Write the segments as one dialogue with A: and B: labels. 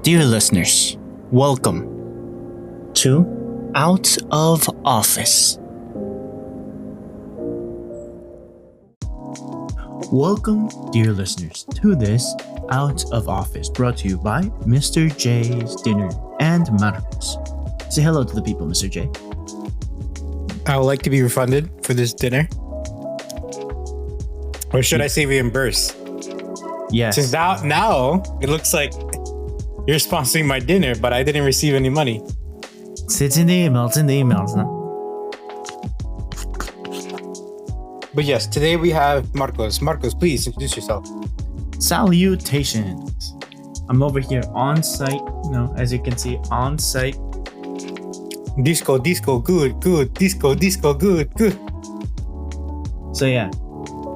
A: Dear listeners, welcome to Out of Office. Welcome, dear listeners, to this Out of Office brought to you by Mr. J's Dinner and Marcos. Say hello to the people, Mr. J.
B: I would like to be refunded for this dinner. Or should I say reimbursed?
A: Yes.
B: Since now it looks like you're sponsoring my dinner, but I didn't receive any money.
A: It's in the emails, no?
B: But yes, today we have Marcos. Marcos, please introduce yourself.
A: Salutations. I'm over here on site, as you can see, on site.
B: Disco, good. Disco, good.
A: So yeah.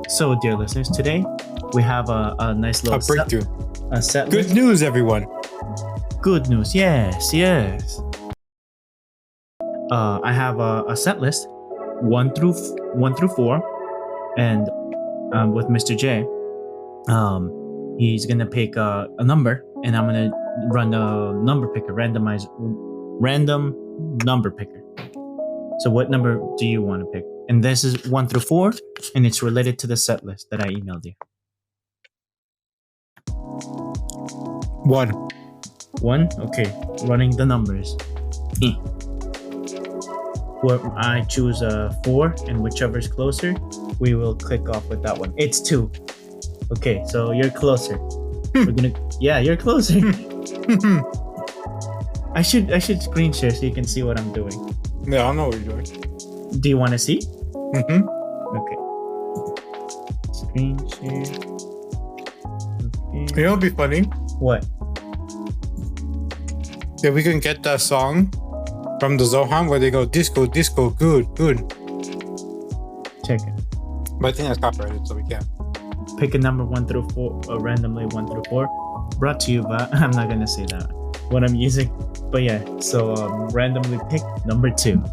A: So dear listeners, today we have a nice little
B: breakthrough.
A: A set
B: Good
A: list.
B: news, everyone.
A: Good news, yes. I have a set list, one through 4, and with Mr. J, he's gonna pick a number, and I'm gonna run a number picker, random number picker. So what number do you want to pick? And this is 1 through 4, and it's related to the set list that I emailed you.
B: 1.
A: 1? Okay. Running the numbers. Where I choose 4, and whichever is closer, we will click off with that one. It's 2. Okay, so you're closer. You're closer. I should screen share so you can see what I'm doing.
B: Yeah, I know what you're doing.
A: Do you want to see?
B: Mm-hmm.
A: Okay. Screen share. Okay.
B: You know what'd be funny?
A: What?
B: If we can get that song from the Zohan where they go disco, good.
A: Check it.
B: But I think that's copyrighted, so we can't.
A: Pick a number 1 through 4, randomly 1 through 4. Brought to you by, I'm not gonna say that what I'm using, but yeah. So randomly pick number 2.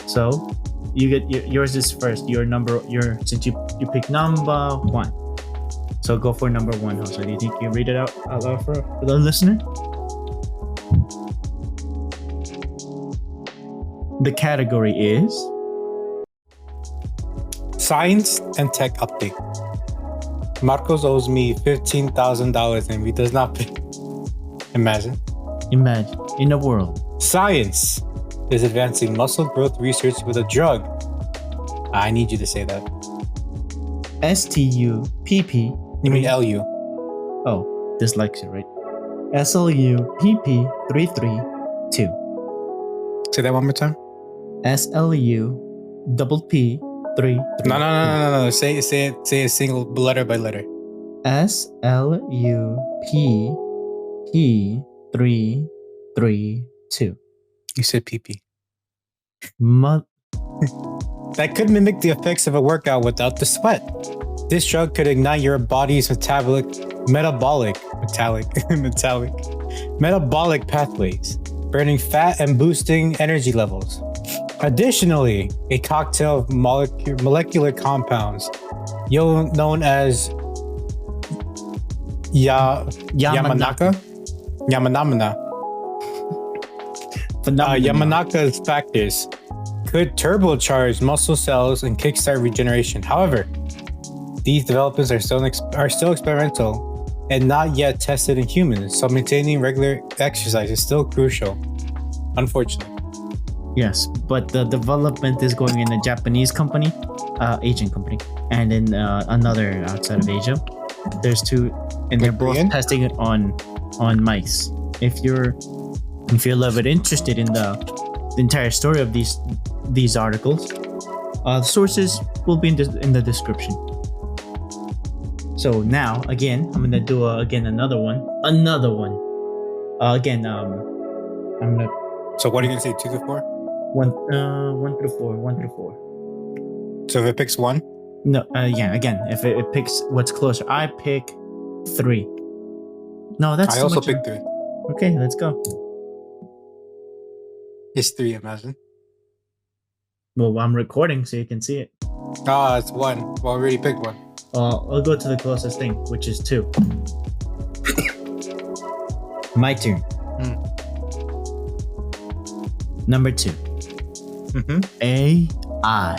A: So you get yours is first. Since you pick number 1. So go for number 1, Jose. Do you think you read it out loud for the listener? The category is
B: Science and Tech Update. Marcos owes me $15,000 and he does not pay. Imagine.
A: In a world.
B: Science is advancing muscle growth research with a drug. I need you to say that.
A: STUPP.
B: You mean LU?
A: Oh, dyslexia, right? SLUPP332.
B: Say that one more time.
A: SLUPP332.
B: No. Say it single letter by letter.
A: SLUPP332.
B: You said PP. That could mimic the effects of a workout without the sweat. This drug could ignite your body's metabolic pathways, burning fat and boosting energy levels. Additionally, a cocktail of molecular compounds, known as Yamanaka's factors, could turbocharge muscle cells and kickstart regeneration. However, these developments are still experimental and not yet tested in humans, so maintaining regular exercise is still crucial, unfortunately.
A: Yes, but the development is going in a Japanese company, Asian company, and in another outside of Asia. There's 2, and they're both testing it on mice. If you're a little bit interested in the entire story of these articles, the sources will be in the description. So now, again, I'm gonna do another one. I'm gonna.
B: So what are you gonna say? 2 to 4?
A: 1 through 4.
B: So if it picks 1?
A: No, again, if it picks what's closer, I pick 3. No, that's.
B: I also picked 3.
A: Okay, let's go.
B: It's 3, imagine.
A: Well, I'm recording so you can see it.
B: It's 1. Well, I already picked 1.
A: I'll go to the closest thing, which is 2. My turn. Number 2. AI.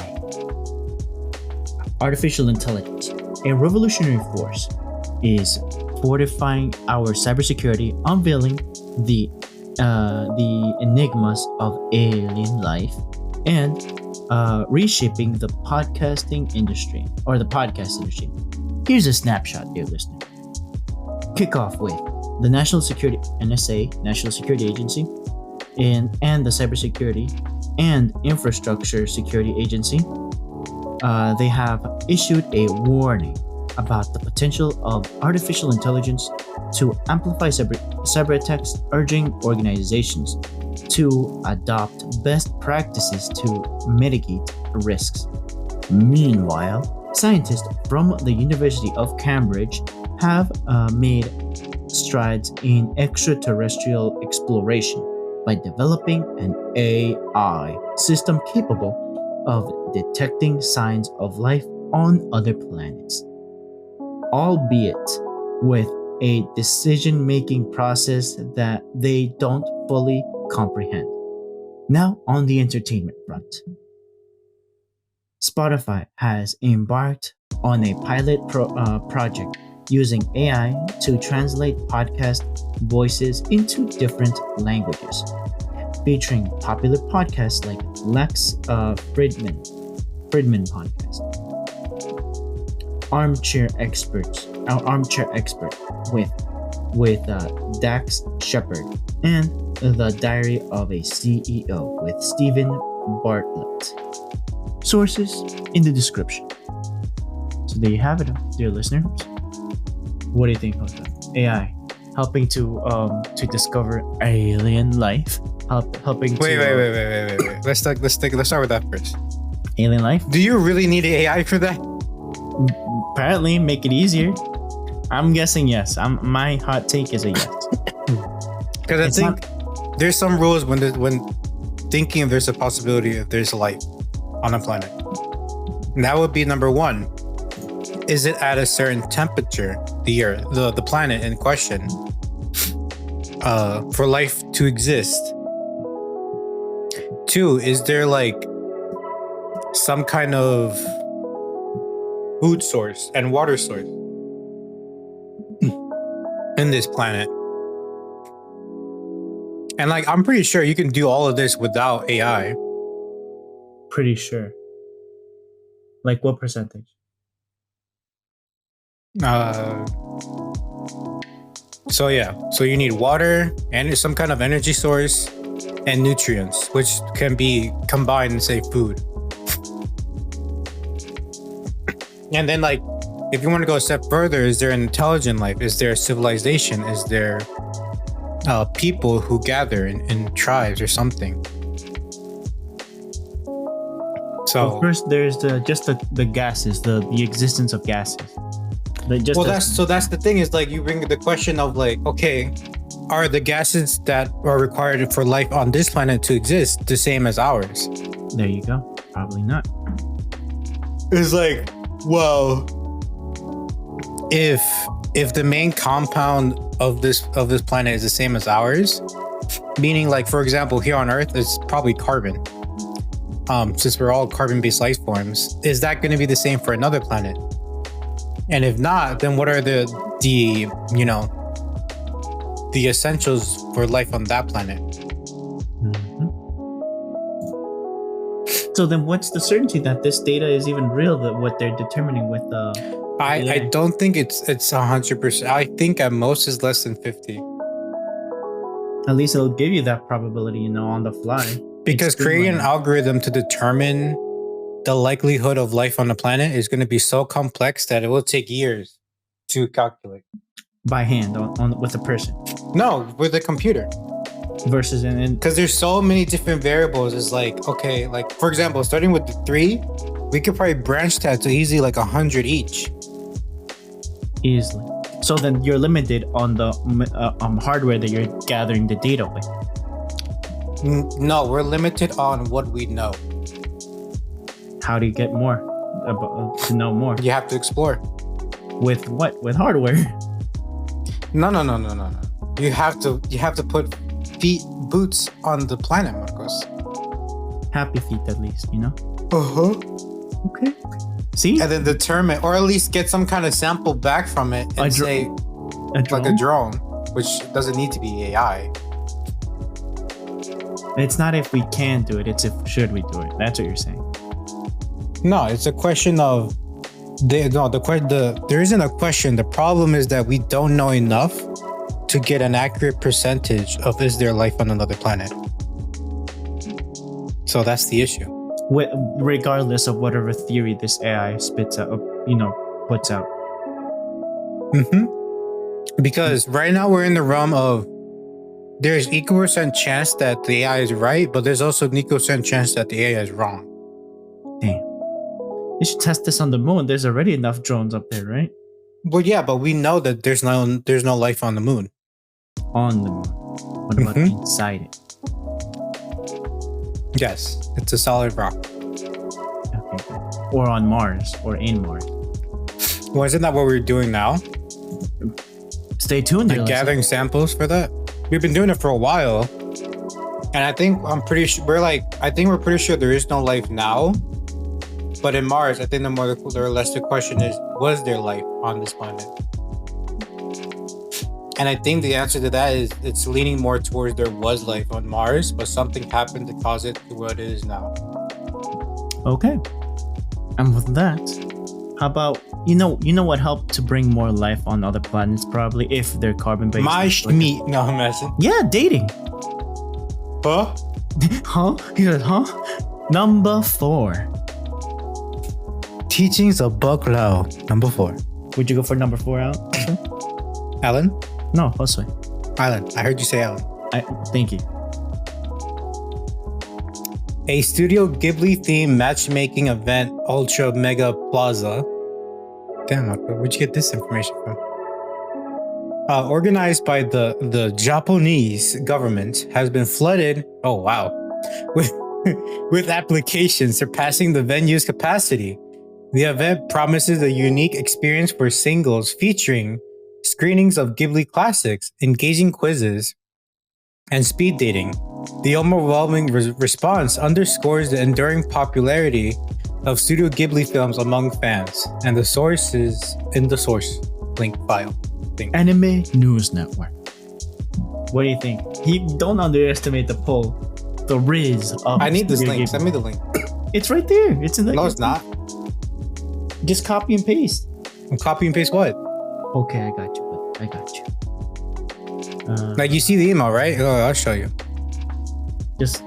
A: Artificial intelligence, a revolutionary force, is fortifying our cybersecurity, unveiling the enigmas of alien life, and reshaping the podcasting industry or the podcast industry. Here's a snapshot, dear listener. Kick off with the National Security NSA, National Security Agency, and the Cybersecurity and Infrastructure Security Agency. They have issued a warning about the potential of artificial intelligence to amplify cyber attacks, urging organizations to adopt best practices to mitigate risks. Meanwhile, scientists from the University of Cambridge have made strides in extraterrestrial exploration by developing an AI system capable of detecting signs of life on other planets, albeit with a decision-making process that they don't fully comprehend. Now, on the entertainment front, Spotify has embarked on a pilot project using AI to translate podcast voices into different languages, featuring popular podcasts like Lex Fridman podcast, Armchair Expert with Dax Shepard, and The Diary of a CEO with Stephen Bartlett. Sources in the description. So there you have it, dear listeners. What do you think of that? AI helping to discover alien life, helping to
B: wait. Let's start with that first.
A: Alien life.
B: Do you really need AI for that?
A: Apparently, make it easier. I'm guessing yes. My hot take is a yes.
B: Because I think there's some rules when thinking there's a possibility if there's life on a planet. And that would be number 1. Is it at a certain temperature, the Earth, the planet in question, for life to exist? 2, is there like some kind of food source and water source in this planet? And like, I'm pretty sure you can do all of this without AI.
A: Pretty sure. Like what percentage?
B: So you need water and some kind of energy source and nutrients, which can be combined in, say, food. And then, like, if you want to go a step further, is there an intelligent life? Is there a civilization? Is there people who gather in tribes or something? So
A: well, first, there's the gases, the existence of gases.
B: That's the thing is, like, you bring the question of like, okay, are the gases that are required for life on this planet to exist the same as ours?
A: There you go. Probably not.
B: It's like, well, if the main compound of this planet is the same as ours, meaning, like, for example, here on Earth, it's probably carbon. Since we're all carbon-based life forms, is that going to be the same for another planet? And if not, then what are the essentials for life on that planet?
A: Mm-hmm. So then what's the certainty that this data is even real, that what they're determining with
B: I don't think it's 100%. I think at most is less than 50.
A: At least it'll give you that probability, on the fly.
B: Because creating an algorithm to determine the likelihood of life on the planet is going to be so complex that it will take years to calculate.
A: By hand, on with a person?
B: No, with a computer.
A: Versus
B: because there's so many different variables. It's like, okay, like, for example, starting with the 3, we could probably branch that to easily like 100 each.
A: Easily. So then you're limited on the hardware that you're gathering the data with.
B: No, we're limited on what we know.
A: How do you get more? To know more?
B: You have to explore.
A: With what? With hardware?
B: No. You have to put boots on the planet, Marcos.
A: Happy feet, at least, you know. Okay. See,
B: And then determine, or at least get some kind of sample back from it, and say like a drone, which doesn't need to be AI.
A: It's not if we can do it; it's if should we do it. That's what you're saying.
B: No, it's a question of there isn't a question. The problem is that we don't know enough to get an accurate percentage of is there life on another planet. So that's the issue.
A: Regardless of whatever theory this AI spits out, puts out.
B: Because right now we're in the realm of there's equal percent chance that the AI is right, but there's also an equal percent chance that the AI is wrong.
A: Damn. You should test this on the moon. There's already enough drones up there, right?
B: Well, yeah, but we know that there's no life on the moon.
A: On the moon. What about inside it?
B: Yes, it's a solid rock.
A: Okay, good. Or on Mars, or in Mars.
B: Well, isn't that what we're doing now?
A: Stay tuned.
B: Like gathering samples for that. We've been doing it for a while, and I think we're pretty sure there is no life now. But in Mars, I think the more or less the question is, was there life on this planet? And I think the answer to that is it's leaning more towards there was life on Mars, but something happened to cause it to what it is now.
A: Okay. And with that, how about you know what helped to bring more life on other planets, probably, if they're carbon based?
B: Meat. No, I'm messing.
A: Yeah, dating.
B: Huh?
A: Huh? He said, huh? Number 4.
B: Teachings of Buck Lau. Number 4.
A: Would you go for number 4 out?
B: Alan?
A: No, Josue.
B: Alan. I heard you say Alan.
A: Thank you.
B: A Studio Ghibli themed matchmaking event, Ultra Mega Plaza. Damn, where'd you get this information from? Organized by the Japanese government, has been flooded. Oh wow, with applications surpassing the venue's capacity. The event promises a unique experience for singles, featuring screenings of Ghibli classics, engaging quizzes, and speed dating. The overwhelming response underscores the enduring popularity of Studio Ghibli films among fans, and the source is in the source link file.
A: Anime News Network. What do you think? Don't underestimate the pull, the riz of.
B: I need this
A: Studio
B: link.
A: Ghibli.
B: Send me the link.
A: It's right there. It's in the.
B: No, it's not.
A: Just copy and paste.
B: I'm copy and paste what?
A: Okay, I got you. I got you.
B: Like you see the email, right? Oh, I'll show you.
A: Just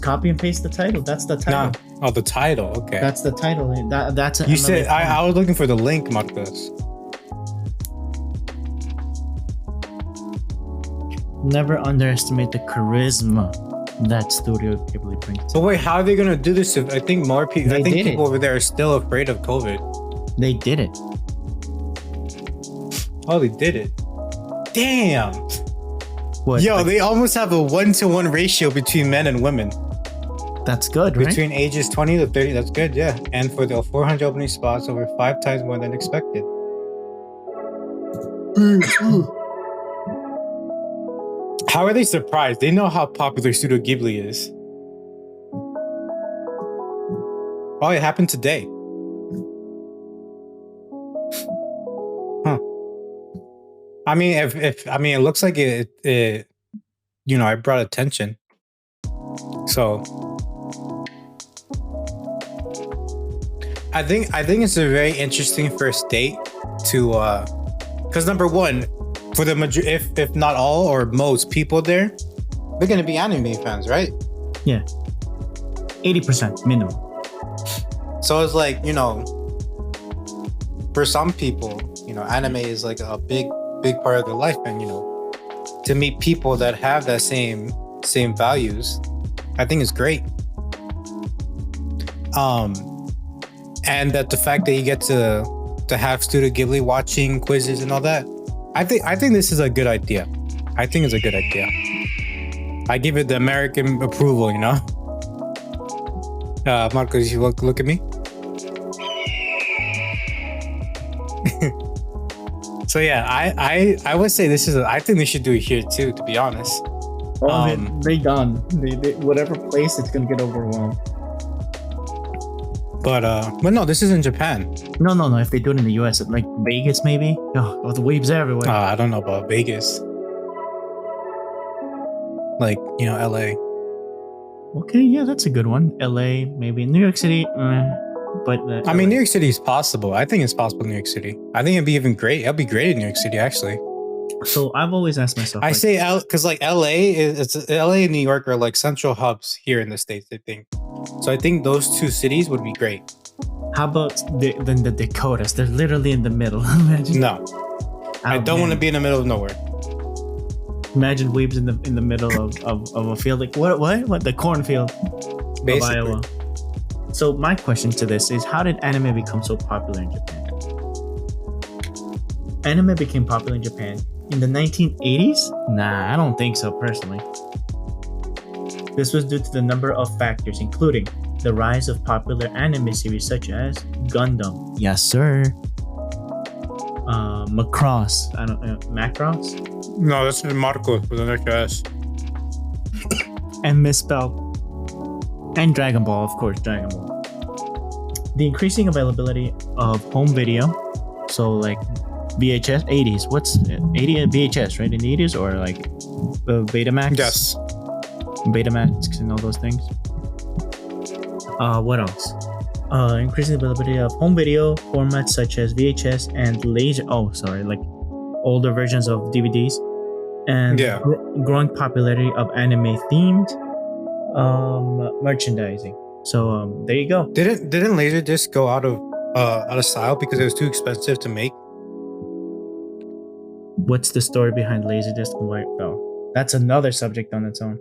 A: copy and paste the title. That's the title.
B: Nah. Oh, the title. Okay.
A: That's the title. That's.
B: You said I was looking for the link, Marcos.
A: Never underestimate the charisma that Studio Ghibli brings.
B: So wait, how are they gonna do this? If I think more people. I think people over there are still afraid of COVID.
A: They did it.
B: Oh, they did it. Damn.
A: What?
B: Yo, they almost have a 1-to-1 ratio between men and women.
A: That's good, right?
B: Between ages 20 to 30, that's good, yeah. And for the 400 opening spots, over 5 times more than expected. How are they surprised? They know how popular Studio Ghibli is. Oh, it happened today. Huh. I mean, if it looks like it brought attention. So I think it's a very interesting first date to because number one, for the if not all or most people there, they're gonna be anime fans, right?
A: Yeah. 80% minimum.
B: So it's like, for some people, anime is like a big part of their life, and to meet people that have that same values, I think is great. And that the fact that you get to have Studio Ghibli watching quizzes and all that, I think this is a good idea. I think it's a good idea. I give it the American approval, Marcos, you look at me. So yeah, I would say this is. I think they should do it here too. To be honest.
A: They done. They whatever place, it's gonna get overwhelmed.
B: But no, this is in Japan.
A: No. If they do it in the U.S., like Vegas, maybe. Oh, the weebs everywhere.
B: I don't know about Vegas. Like LA.
A: Okay, yeah, that's a good one. LA, maybe New York City. But
B: I mean, New York City is possible. I think it's possible in New York City. I think it'd be even great. It'd be great in New York City, actually.
A: So I've always asked myself.
B: I say because like LA and New York are like central hubs here in the States, I think. So I think those two cities would be great.
A: How about the Dakotas? They're literally in the middle. Imagine.
B: No, I don't want to be in the middle of nowhere.
A: Imagine weebs in the middle of a field like what the cornfield of Iowa. So my question to this is, how did anime become so popular in Japan? Anime became popular in Japan in the 1980s? Nah, I don't think so personally. This was due to the number of factors, including the rise of popular anime series such as Gundam. Yes, sir. Macross. I don't know. Macross?
B: No, that's Marcos with an extra S.
A: And misspelled. And Dragon Ball, of course, Dragon Ball. The increasing availability of home video, so like VHS, 80s. What's 80 VHS, right? In the 80s, or like Betamax?
B: Yes.
A: Betamax and all those things. What else? Increasing availability of home video formats such as VHS and laser. Like older versions of DVDs, and growing popularity of anime themed merchandising. So there you go.
B: Didn't Laserdisc go out of style because it was too expensive to make?
A: What's the story behind Laserdisc and why it fell? That's another subject on its own.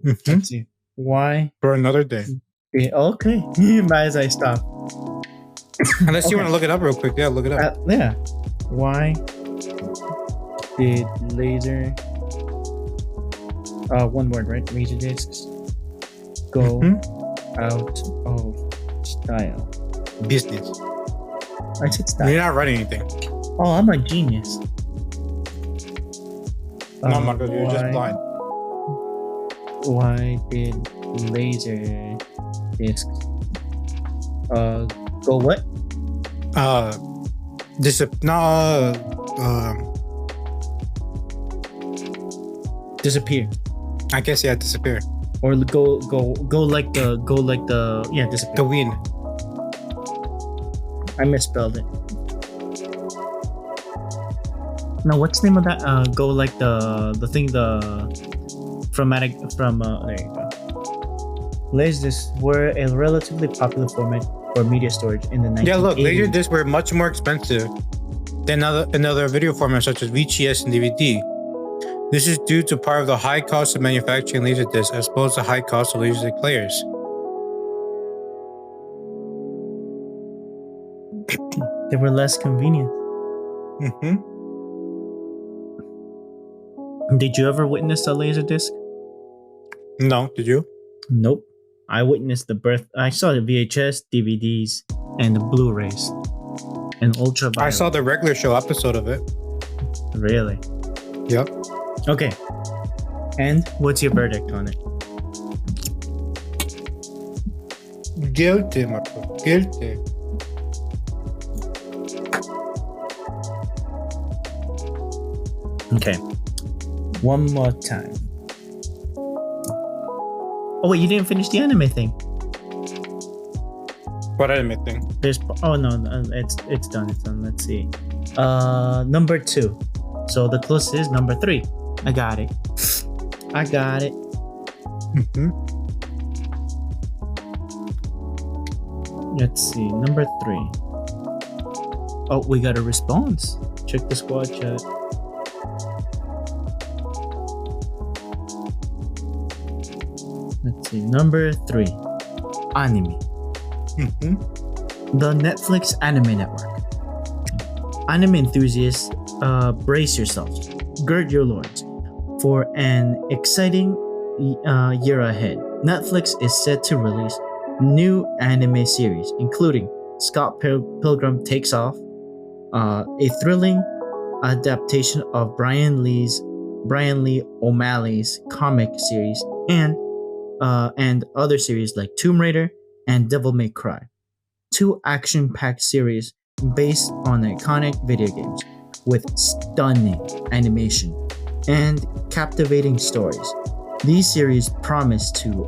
A: Let's see. Why?
B: For another day.
A: Yeah, okay. As I stop.
B: Unless you want to look it up real quick. Yeah, look it up.
A: Yeah. Why did laser... one word, right? Laserdiscs go out of style.
B: Business.
A: I said style.
B: You're not writing anything.
A: Oh, I'm a genius.
B: No, Marcos, you're just blind.
A: Why did laser discs go what? Disappear.
B: I guess disappear.
A: Or go like the disappear.
B: Go in.
A: I misspelled it. No, what's the name of that? Go like the thing, from there you go. Laserdiscs were a relatively popular format for media storage in the 1980s.
B: Yeah, look, Laserdiscs were much more expensive than another video formats such as VHS and DVD. This is due to part of the high cost of manufacturing Laserdiscs as opposed to high cost of Laserdisc players.
A: They were less convenient. Did you ever witness a Laserdisc?
B: No, did you?
A: Nope. I witnessed I saw the VHS, DVDs, and the Blu-rays, and ultraviolet.
B: I saw the regular show episode of it.
A: Really?
B: Yep.
A: Okay. And what's your verdict on it?
B: Guilty, Marco. Guilty.
A: Okay. One more time. Oh wait, you didn't finish the anime thing.
B: What anime thing?
A: It's done. Let's see. Number 2. So the closest is number 3. I got it. Let's see. Number 3. Oh, we got a response. Check the squad chat. Let's see. Number 3. Anime. The Netflix Anime Network. Anime enthusiasts, brace yourselves. Gird your loins for an exciting year ahead. Netflix is set to release new anime series, including Scott Pilgrim Takes Off, a thrilling adaptation of Brian Lee O'Malley's comic series and other series like Tomb Raider and Devil May Cry. Two action-packed series based on iconic video games with stunning animation and captivating stories. These series promise to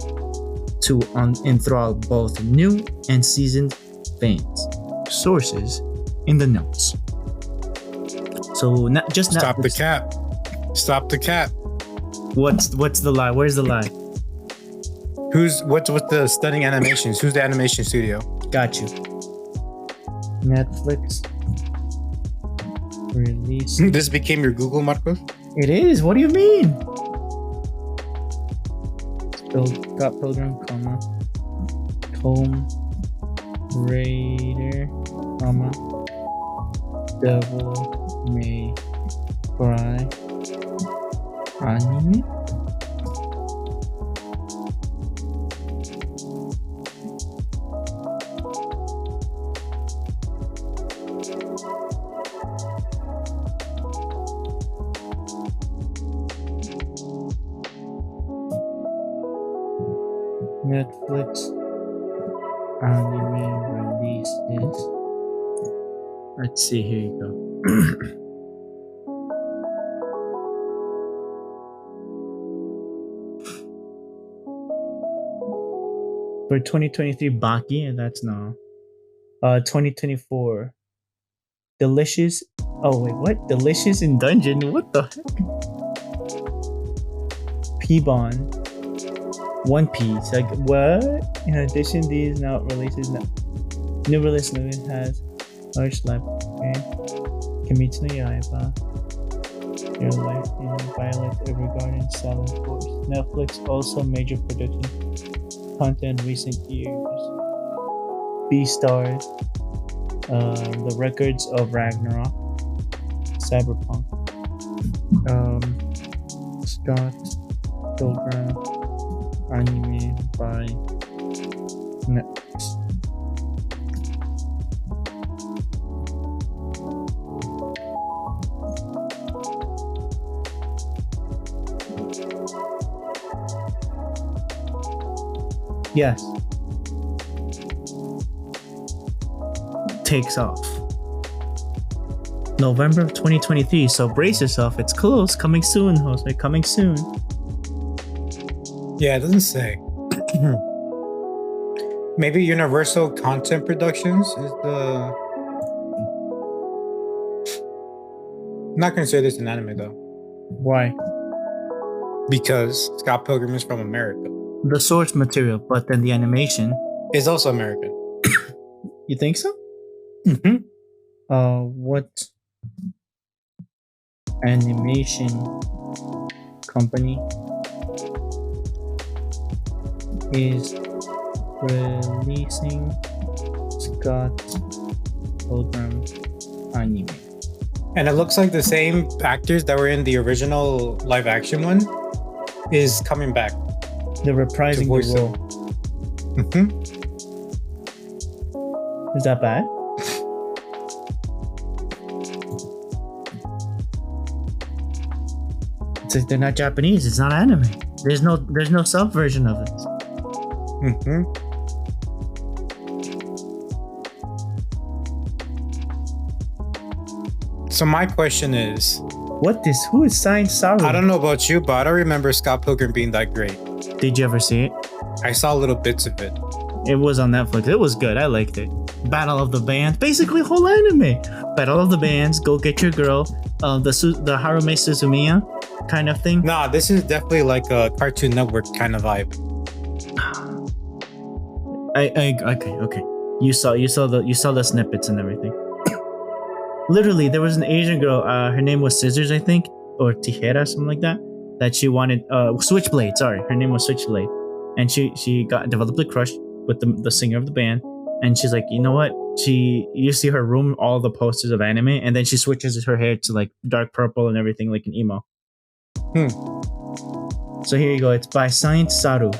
A: enthrall both new and seasoned fans. Sources in the notes. So
B: Stop the cap. Stop the cap.
A: What's the lie? Where's the lie?
B: What's with the stunning animations? Who's the animation studio?
A: Got you. Netflix release.
B: This became your Google, Marcos?
A: It is. What do you mean? Scott Pilgrim, Tomb Raider, Devil May Cry anime. Netflix anime releases. Let's see, here you go. For 2023, Baki, and that's no. 2024, Delicious. Oh wait, what? Delicious in Dungeon? What the heck? P-Bon. One Piece. Like what? In addition, these now releases new release movie has large live game. Kimetsu no Yaiba. Your Life in Violet Evergarden Silent Force. Netflix also major production content in recent years. Beastars. The Records of Ragnarok. Cyberpunk. Scott Pilgrim anime by Netflix. Yes. Takes off. November of 2023, so brace yourself. It's close. Coming soon, Jose. Coming soon.
B: Yeah, it doesn't say. Maybe Universal Content Productions is the... I'm not gonna say this in anime though.
A: Why?
B: Because Scott Pilgrim is from America.
A: The source material, but then the animation
B: is also American.
A: You think so?
B: Mm-hmm.
A: What animation company is releasing Scott Pilgrim anime?
B: And it looks like the same actors that were in the original live action one is coming back.
A: They're reprising the role.
B: Mm-hmm.
A: Is that bad? It's like they're not Japanese. It's not anime. There's no sub version of this.
B: Mm-hmm. So my question is,
A: who is Saint Saru?
B: I don't know about you, but I don't remember Scott Pilgrim being that great.
A: Did you ever see it?
B: I saw little bits of it.
A: It was on Netflix. It was good. I liked it. Battle of the Bands, basically a whole anime. Battle of the Bands, go get your girl. The Harume Suzumiya kind of thing.
B: Nah, this is definitely like a Cartoon Network kind of vibe.
A: Okay. You saw the snippets and everything. Literally, there was an Asian girl. Her name was Scissors, I think, or Tijera, something like that. That she wanted Switchblade. Sorry, her name was Switchblade, and she developed a crush with the singer of the band. And she's like, you know what? You see her room, all the posters of anime, and then she switches her hair to like dark purple and everything, like an emo. So here you go. It's by Saint Saru.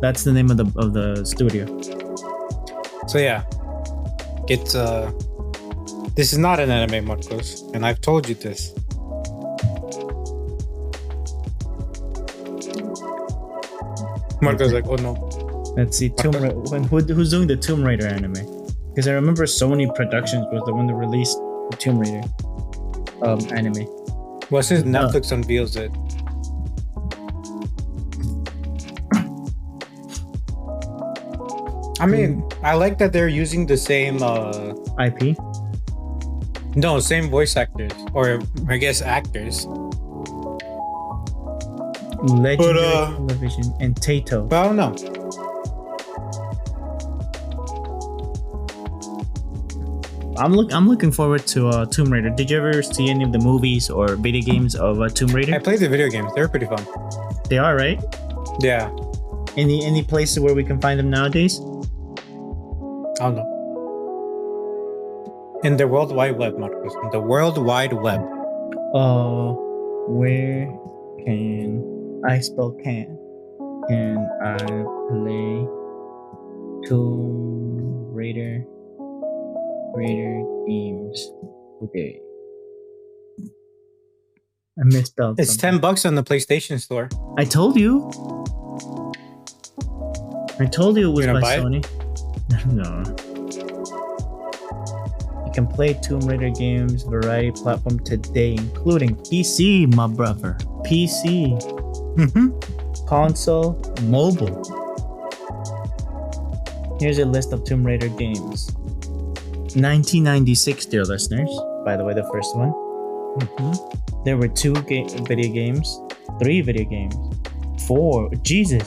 A: That's the name of the studio.
B: So yeah, it's This is not an anime, Marcos, and I've told you this. Marcos like, oh no.
A: Let's see, who's doing the Tomb Raider anime? Because I remember Sony Productions was the one that released the Tomb Raider anime.
B: Well, since Netflix unveils it. I mean, I like that they're using the same
A: IP?
B: No, same voice actors, or I guess actors.
A: Legendary Television and Taito.
B: But I don't know.
A: I'm looking forward to Tomb Raider. Did you ever see any of the movies or video games of Tomb Raider?
B: I played the video games. They're pretty fun.
A: They are, right?
B: Yeah.
A: Any places where we can find them nowadays?
B: I don't know. In the World Wide Web, Marcos. In the World Wide Web.
A: Where can I spell can I play Tomb Raider games today? I misspelled.
B: It's
A: something.
B: $10 on the PlayStation Store.
A: I told you. It was by Sony. No. You can play Tomb Raider games variety platform today, including PC, my brother. PC. Console, mobile. Here's a list of Tomb Raider games. 1996, dear listeners. By the way, the first one. There were 2 video games, 3 video games, 4. Jesus.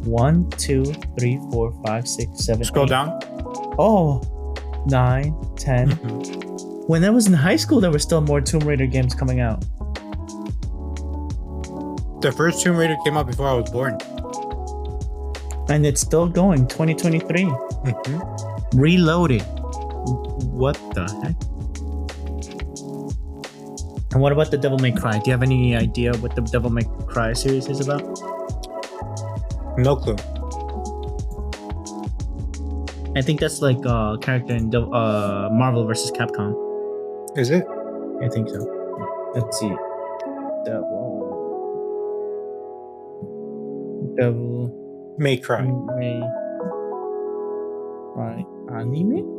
A: 1, 2, 3, 4, 5, 6, 7.
B: Scroll
A: 8.
B: down.
A: Oh, 9, 10. When I was in high school, there were still more Tomb Raider games coming out.
B: The first Tomb Raider came out before I was born.
A: And it's still going, 2023. Reloaded. What the heck? And what about the Devil May Cry? Do you have any idea what the Devil May Cry series is about?
B: No clue.
A: I think that's like a character in Marvel vs. Capcom.
B: Is it?
A: I think so. Let's see. Devil
B: May Cry.
A: May Cry anime?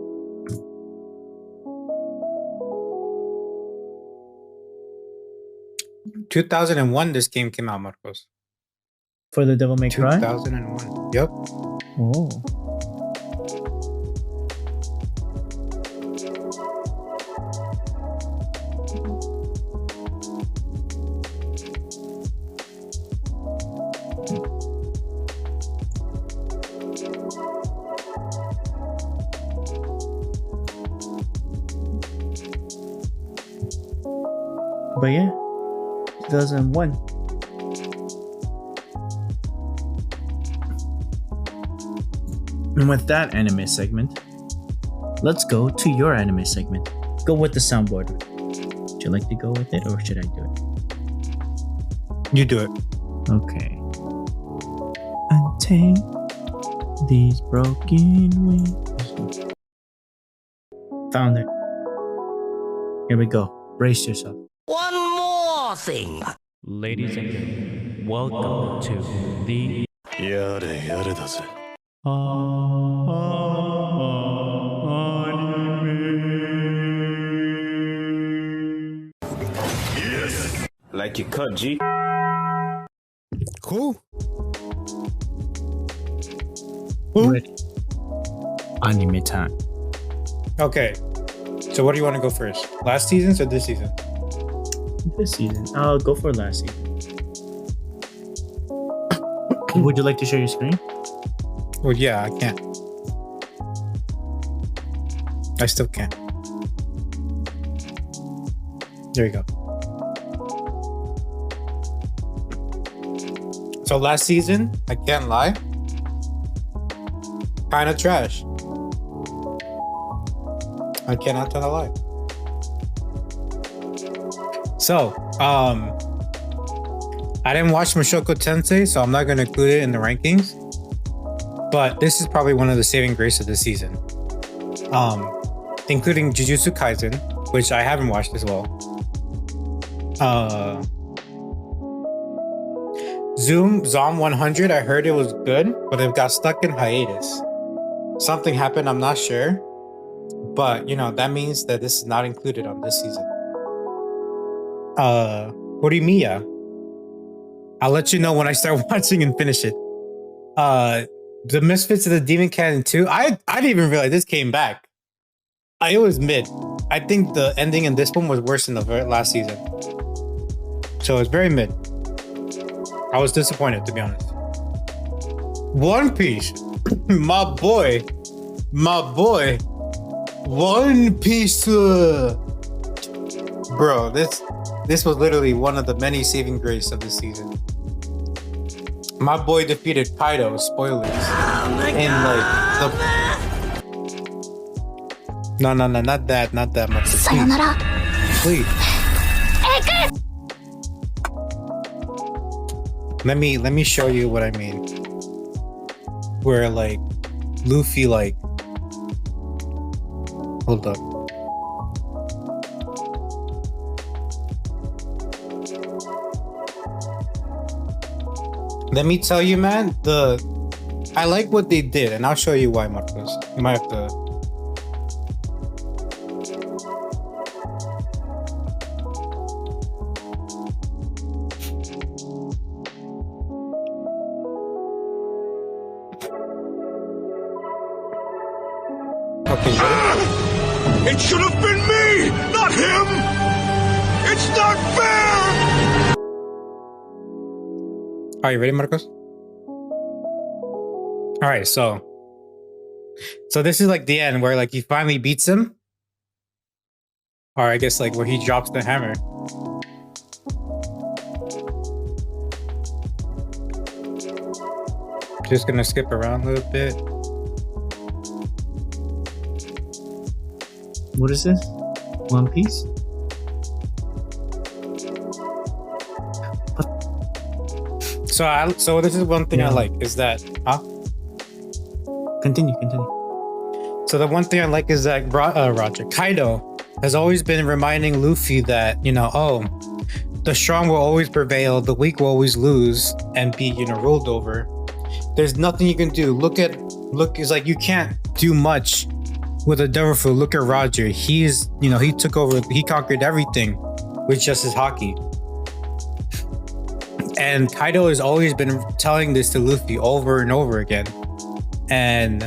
B: In 2001, this game came out, Marcos.
A: For the Devil May Cry?
B: 2001. Yep.
A: Oh. But yeah, 2001. And with that anime segment, let's go to your anime segment. Go with the soundboard. Would you like to go with it, or should I do it?
B: You do it.
A: Okay. Untain these broken wings. Found it. Here we go. Brace yourself.
C: One more thing.
A: Ladies and gentlemen, welcome to the
D: やれやれだぜ Like your cut, G.
B: Cool.
A: Ready. Anime time.
B: Okay. So what do you want to go first? Last season's or this season?
A: This season. I'll go for last season. Would you like to share your screen?
B: Well, yeah, I can't. I still can't. There you go. So last season, I can't lie, kind of trash. I cannot tell a lie. So, I didn't watch Mushoku Tensei, so I'm not going to include it in the rankings. But this is probably one of the saving grace of the season. including Jujutsu Kaisen, which I haven't watched as well. Zom 100, I heard it was good, but it got stuck in hiatus. Something happened, I'm not sure. But, you know, that means that this is not included on this season. Horimiya. I'll let you know when I start watching and finish it. The Misfits of the Demon Cannon 2. I didn't even realize this came back. It was mid. I think the ending in this one was worse than the last season. So it's very mid. I was disappointed, to be honest. One Piece. my boy. One Piece. Bro, this was literally one of the many saving grace of this season. My boy defeated Kaido, spoilers. In like the... No, not that much. Please. Let me show you what I mean. Where like Luffy like, hold up. Let me tell you, man, I like what they did, and I'll show you why, Marcos. You might have to. Okay.
D: It should have been me, not him! It's not fair!
B: Are you ready, Marcos? All right, so this is like the end where like he finally beats him, or I guess like where he drops the hammer. Just gonna skip around a little bit.
A: What is this? One Piece?
B: So this is one thing I like is that,
A: Continue.
B: So the one thing I like is that Kaido has always been reminding Luffy that, you know, the strong will always prevail, the weak will always lose and be, you know, rolled over. There's nothing you can do. It's like you can't do much with a devil fruit. Look at Roger. He's, you know, he took over, he conquered everything with just his haki. And Kaido has always been telling this to Luffy over and over again. And,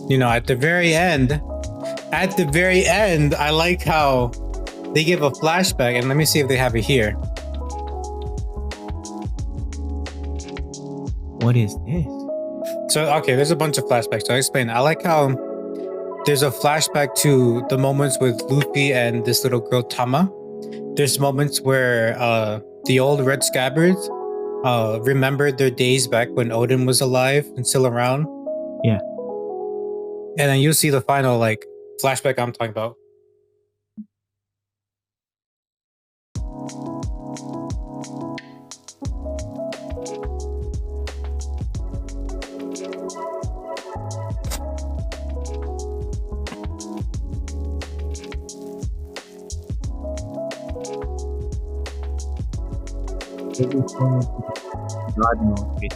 B: you know, at the very end, I like how they give a flashback. And let me see if they have it here.
A: What is this?
B: So, okay, there's a bunch of flashbacks. So I'll explain. I like how there's a flashback to the moments with Luffy and this little girl, Tama. There's moments where the old Red Scabbards remembered their days back when Odin was alive and still around.
A: Yeah.
B: And then you'll see the final like flashback I'm talking about.
A: God knows it.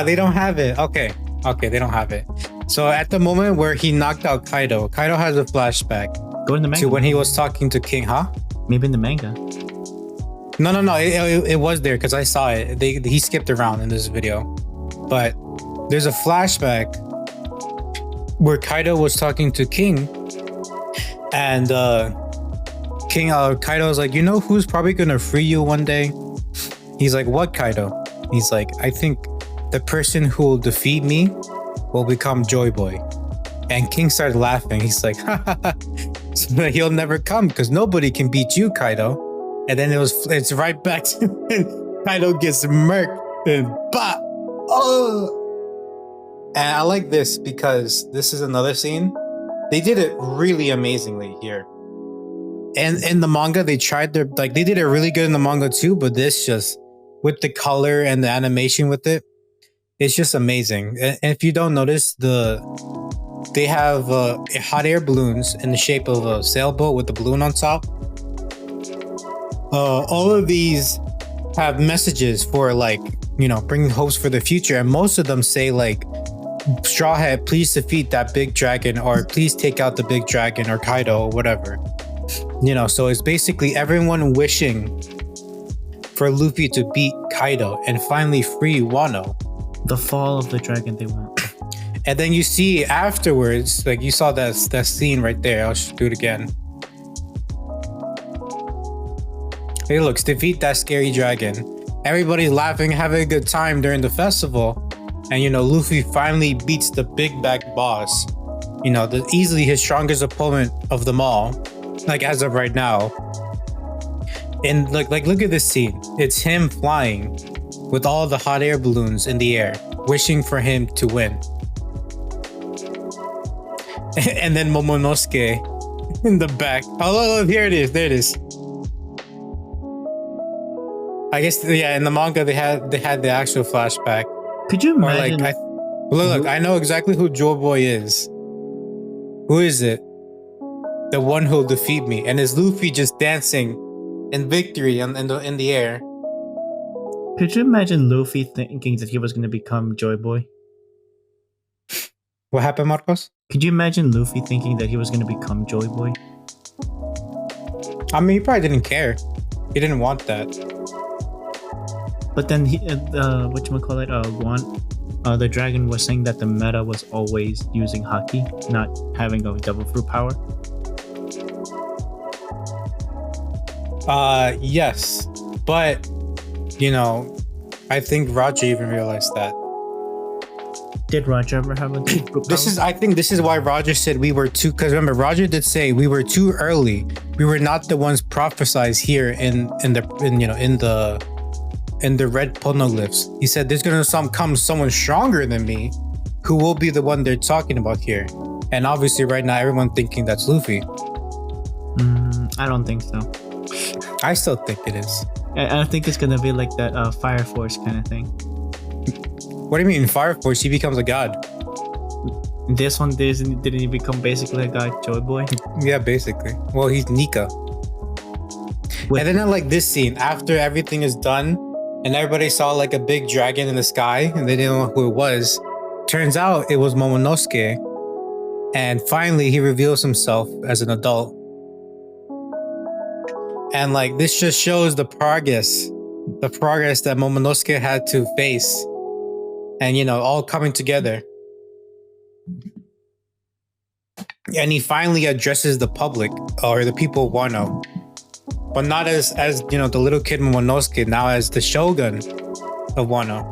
B: They don't have it. Okay, they don't have it. So at the moment where he knocked out Kaido has a flashback
A: Go in the manga.
B: to when he was talking to King,
A: Maybe in the manga.
B: No. It was there because I saw it. He skipped around in this video, but there's a flashback where Kaido was talking to King, and Kaido was like, you know who's probably gonna free you one day? He's like, what, Kaido? He's like, I think the person who will defeat me will become Joy Boy. And King started laughing. He's like, so he'll never come because nobody can beat you, Kaido. And then it's right back to when Kaido gets murked and bah! Oh! And I like this because this is another scene. They did it really amazingly here. And in the manga, they did it really good in the manga too, but this just with the color and the animation with it. It's just amazing. And if you don't notice, they have hot air balloons in the shape of a sailboat with the balloon on top. All of these have messages for, like, you know, bringing hopes for the future, and most of them say like, Straw Hat, please defeat that big dragon, or please take out the big dragon, or Kaido, or whatever. You know, so it's basically everyone wishing for Luffy to beat Kaido and finally free Wano.
A: The fall of the dragon they want.
B: And then you see afterwards, like you saw that scene right there. I'll just do it again. Hey, looks, defeat that scary dragon. Everybody's laughing, having a good time during the festival. And, you know, Luffy finally beats the big bag boss. You know, easily his strongest opponent of them all. Like, as of right now. And look at this scene. It's him flying with all the hot air balloons in the air, wishing for him to win. And then Momonosuke in the back. Oh, here it is. There it is. I guess, yeah, in the manga they had the actual flashback.
A: Could you imagine?
B: Or like, look, I know exactly who Joy Boy is. Who is it? The one who'll defeat me. And is Luffy just dancing in victory in the air?
A: Could you imagine Luffy thinking that he was going to become Joy Boy?
B: What happened, Marcos?
A: Could you imagine Luffy thinking that he was going to become Joy Boy?
B: I mean, he probably didn't care. He didn't want that.
A: But then he, the dragon was saying that the meta was always using Haki, not having a double fruit power.
B: Yes, but you know, I think Roger even realized that.
A: Did Roger ever have a double fruit power?
B: I think this is why Roger said we were too. Because remember, Roger did say we were too early. We were not the ones prophesized here in the red poneglyphs. He said there's gonna come someone stronger than me, who will be the one they're talking about here. And obviously, right now, everyone thinking that's Luffy.
A: I don't think so.
B: I still think it is.
A: I think it's gonna be like that Fire Force kind of thing.
B: What do you mean, Fire Force? He becomes a god.
A: This one didn't he become basically a god, Joy Boy?
B: Yeah, basically. Well, he's Nika. And then like this scene, after everything is done, and everybody saw like a big dragon in the sky, and they didn't know who it was. Turns out it was Momonosuke, and finally he reveals himself as an adult. And like this just shows the progress that Momonosuke had to face, and you know, all coming together. And he finally addresses the public, or the people of Wano, but not as you know, the little kid Momonosuke, now as the Shogun of Wano.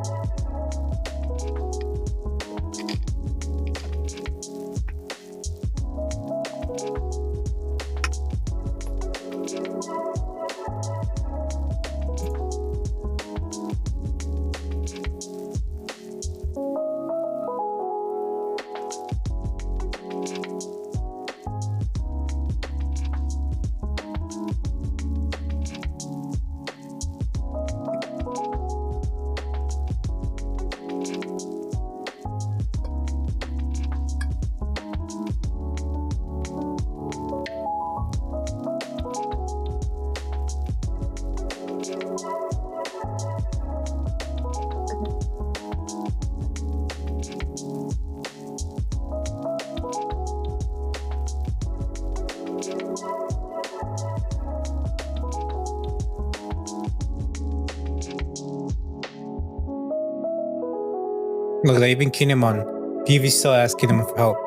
B: Look, even Kinemon. Vivi still asks Kinemon for help.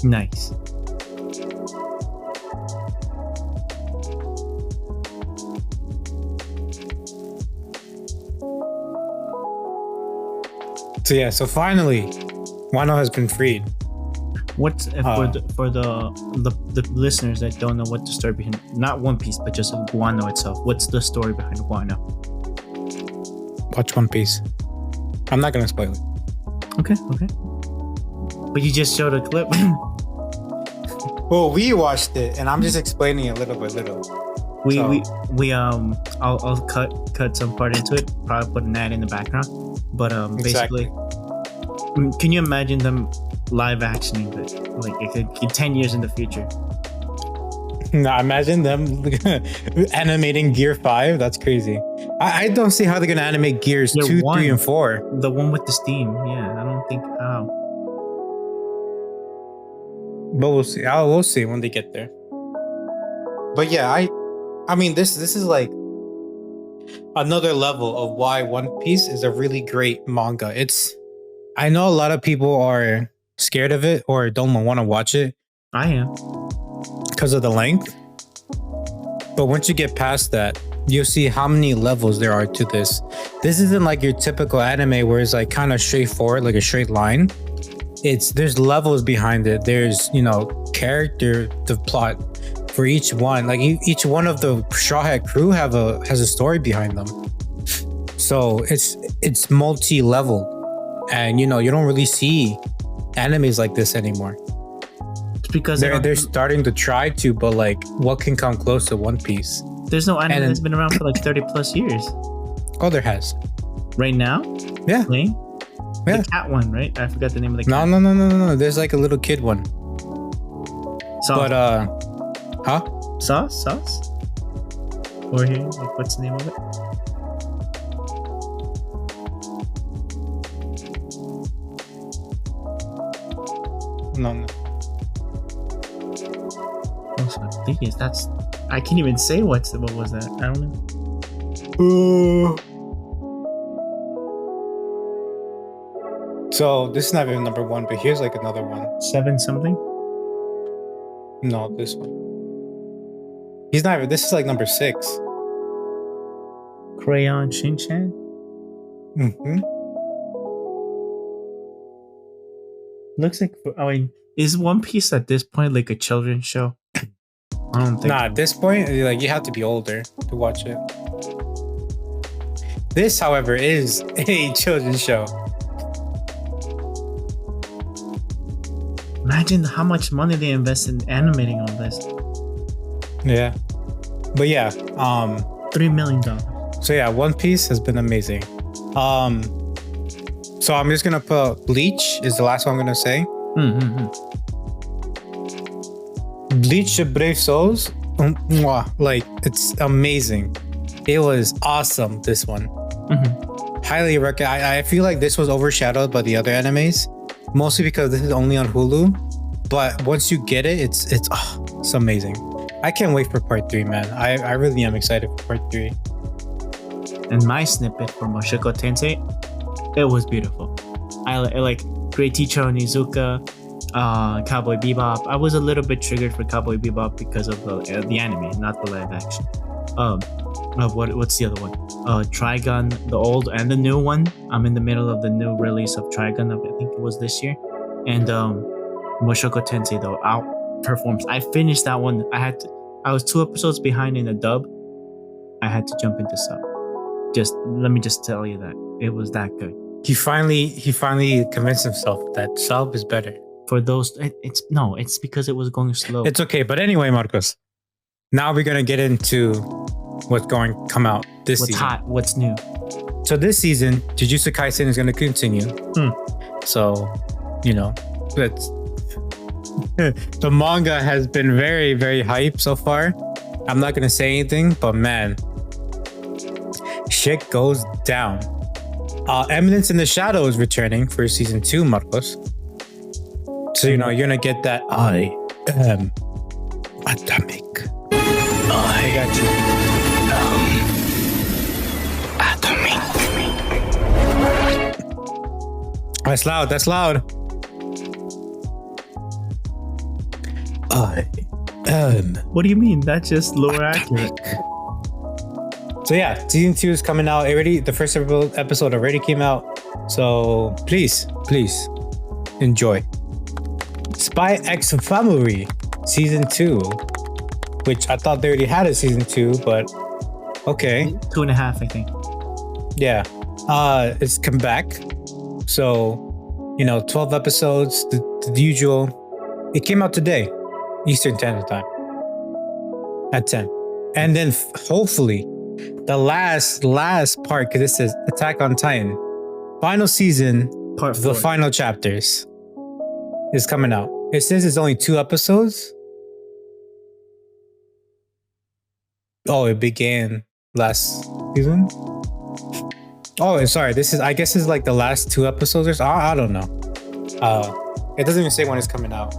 A: Nice.
B: So finally, Wano has been freed.
A: What's for the listeners that don't know what the story behind not One Piece but just Guano itself? What's the story behind Guano?
B: Watch One Piece. I'm not gonna spoil it.
A: Okay. But you just showed a clip.
B: Well, we watched it, and I'm just explaining it little by little.
A: I'll cut some part into it. Probably put an ad in the background. But
B: Exactly.
A: basically, can you imagine them live actioning it? Like it could be 10 years in the future.
B: Nah, imagine them animating Gear 5. That's crazy. I don't see how they're gonna animate Gears
A: Gear
B: 2,
A: 1.
B: 3, and 4.
A: The one with the steam. Yeah, I don't think how.
B: But we'll see. We'll see when they get there. But yeah, I mean, this is like another level of why One Piece is a really great manga. I know a lot of people are scared of it or don't want to watch it
A: I am.
B: because of the length. But once you get past that, you'll see how many levels there are to this. This isn't like your typical anime where it's like kind of straightforward, like a straight line. There's levels behind it. There's, character, the plot for each one. Like each one of the Straw Hat crew has a story behind them. So it's multi-level, and you don't really see animes like this anymore.
A: It's because
B: They're starting to try to, but like, what can come close to One Piece?
A: there's no anime that's been around for like 30 plus years.
B: Oh, there has.
A: Right now,
B: Yeah.
A: playing
B: Yeah.
A: the cat one, right? I forgot the name of the cat.
B: No. There's like a little kid one.
A: Sauce.
B: Huh?
A: Sauce. Or here, like what's the name of it?
B: No.
A: Also, I think I can't even say what was that. I don't know.
B: So this is not even number 1, but here's like another one.
A: 7 something.
B: No, this one. He's not even. This is like number 6.
A: Crayon Shinchan.
B: Mm-hmm.
A: Looks like. Is One Piece at this point like a children's show? I don't think.
B: Nah, at this point, like, you have to be older to watch it. This, however, is a children's show.
A: Imagine how much money they invest in animating all this.
B: Yeah. But yeah,
A: $3 million.
B: so yeah, One Piece has been amazing. So I'm just gonna put Bleach is the last one I'm gonna say. Bleach the Brave Souls, like, it's amazing. It was awesome. This one, highly recommend. I feel like this was overshadowed by the other animes, mostly because this is only on Hulu. But once you get it, it's amazing. I can't wait for part 3, man. I really am excited for part 3.
A: And my snippet from Mushoku Tensei, it was beautiful. I like Great Teacher Onizuka, Cowboy Bebop. I was a little bit triggered for Cowboy Bebop because of the anime, not the live action. What's the other one? Trigun, the old and the new one. I'm in the middle of the new release of Trigun. I think it was this year. And Mushoku Tensei though outperforms. I finished that one. I was 2 episodes behind in the dub. I had to jump into sub. Let me just tell you that it was that good.
B: He finally convinced himself that sub is better.
A: For those, it's because it was going slow.
B: It's okay, but anyway, Marcos. Now we're gonna get into what's going to come out this
A: what's
B: season.
A: hot, what's new.
B: So this season, Jujutsu Kaisen is gonna continue. So, that's the manga has been very, very hype so far. I'm not gonna say anything, but man, shit goes down. Eminence in the Shadow is returning for season 2, Marcos. So you're gonna get that I am atomic. I got you.
C: Atomic.
B: That's loud. I am.
A: What do you mean? That's just lower accurate.
B: So yeah, season 2 is coming out already. The first episode already came out. So please enjoy. Spy X Family season 2, which I thought they already had a season 2, but okay.
A: 2.5, I think.
B: Yeah. It's come back. So, 12 episodes, the usual. It came out today, Eastern Standard Time, at 10. And then hopefully the last part, because this says Attack on Titan, final season,
A: Part
B: the
A: 4.
B: final chapters is coming out. It says it's only 2 episodes. Oh, it began last season. Oh, sorry. I guess this is like the last 2 episodes or so. I don't know. It doesn't even say when it's coming out.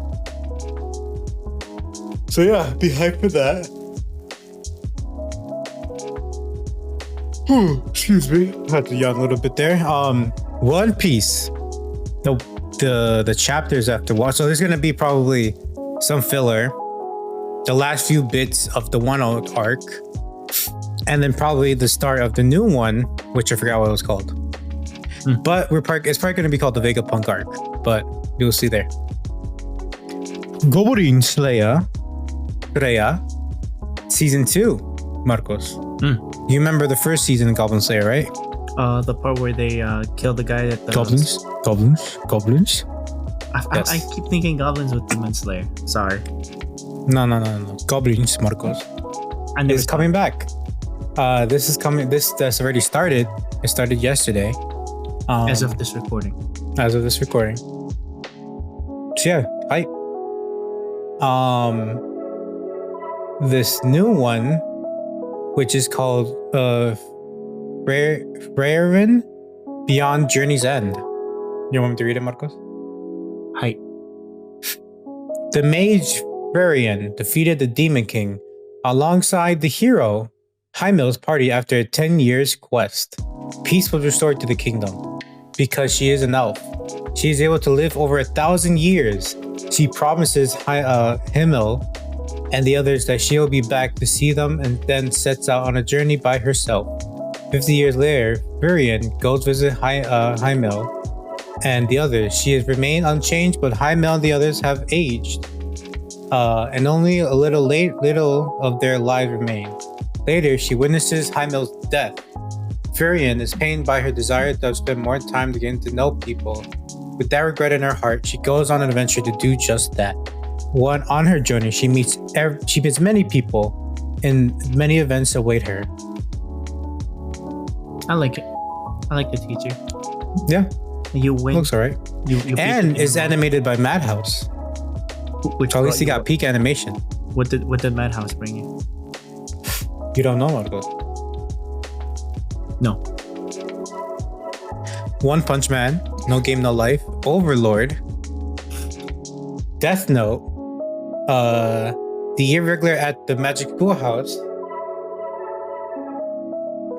B: So yeah, be hyped for that. Excuse me. I had to yawn a little bit there. One Piece. The chapters after watch. So there's gonna be probably some filler. The last few bits of the One arc. And then probably the start of the new one, which I forgot what it was called. But it's probably going to be called the Vegapunk arc, but you'll see there. Goblin Slayer, Rhea, season 2, Marcos. You remember the first season of Goblin Slayer, right?
A: The part where they killed the guy at the
B: Goblins. Yes.
A: I keep thinking goblins with Demon Slayer. Sorry.
B: No. Goblins, Marcos.
A: And
B: It's coming back. This is coming. That's already started. It started yesterday.
A: as of this recording.
B: So yeah, hype. This new one, which is called Frieren Beyond Journey's End. You want me to read it, Marcos?
A: Hype.
B: The mage Frieren defeated the Demon King alongside the hero Hymel's party after a 10 years quest. Peace was restored to the kingdom. Because she is an elf, she is able to live over 1,000 years. She promises Himmel and the others that she will be back to see them, and then sets out on a journey by herself. 50 years later, Frieren goes visit Himmel and the others. She has remained unchanged, but Himmel and the others have aged, and only a little of their lives remain. Later, she witnesses Himmel's death. Frieren is pained by her desire to spend more time getting to know people. With that regret in her heart, she goes on an adventure to do just that. On her journey, she meets many people, and many events await her.
A: I like it. I like the teacher.
B: Yeah,
A: You win.
B: looks alright.
A: You
B: And is animated by Madhouse.
A: Which
B: So at least he got peak animation.
A: What did Madhouse bring you?
B: You don't know what it goes.
A: No.
B: One Punch Man, No Game No Life, Overlord, Death Note, the irregular at the Magic Schoolhouse.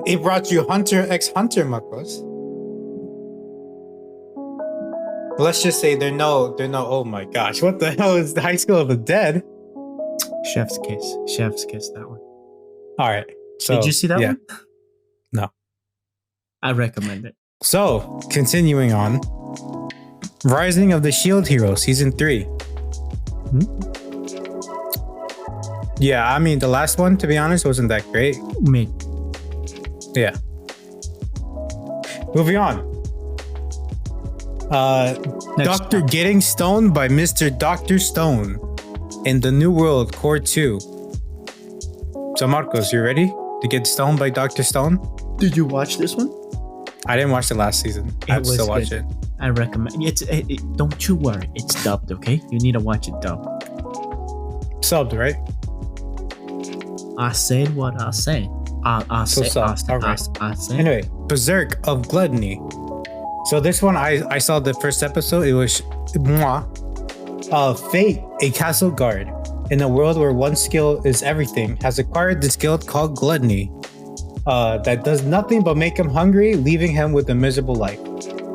B: It brought you Hunter x Hunter, Marcos. Let's just say they're no. Oh my gosh, what the hell is the High School of the Dead?
A: Chef's Kiss. Chef's Kiss, that one.
B: All right. So
A: Did you see that one?
B: No.
A: I recommend it.
B: So, continuing on, Rising of the Shield Hero Season 3. Yeah, I mean, the last one, to be honest, wasn't that great.
A: Me.
B: Yeah. Moving on.
A: Next
B: Dr. Getting Stoned by Mr. Dr. Stone in the New World Core 2. So, Marcos, you ready to get stoned by Dr. Stone?
A: Did you watch this one?
B: I didn't watch the last season. I have to still watch it.
A: I recommend it. Don't you worry. It's dubbed, okay? You need to watch it dubbed.
B: Subbed, right?
A: I said what I said. I
B: So subbed. All right.
A: I said.
B: Anyway, Berserk of Gluttony. So this one, I saw the first episode. It was Fate, a castle guard in a world where one skill is everything, has acquired the skill called Gluttony. That does nothing but make him hungry, leaving him with a miserable life.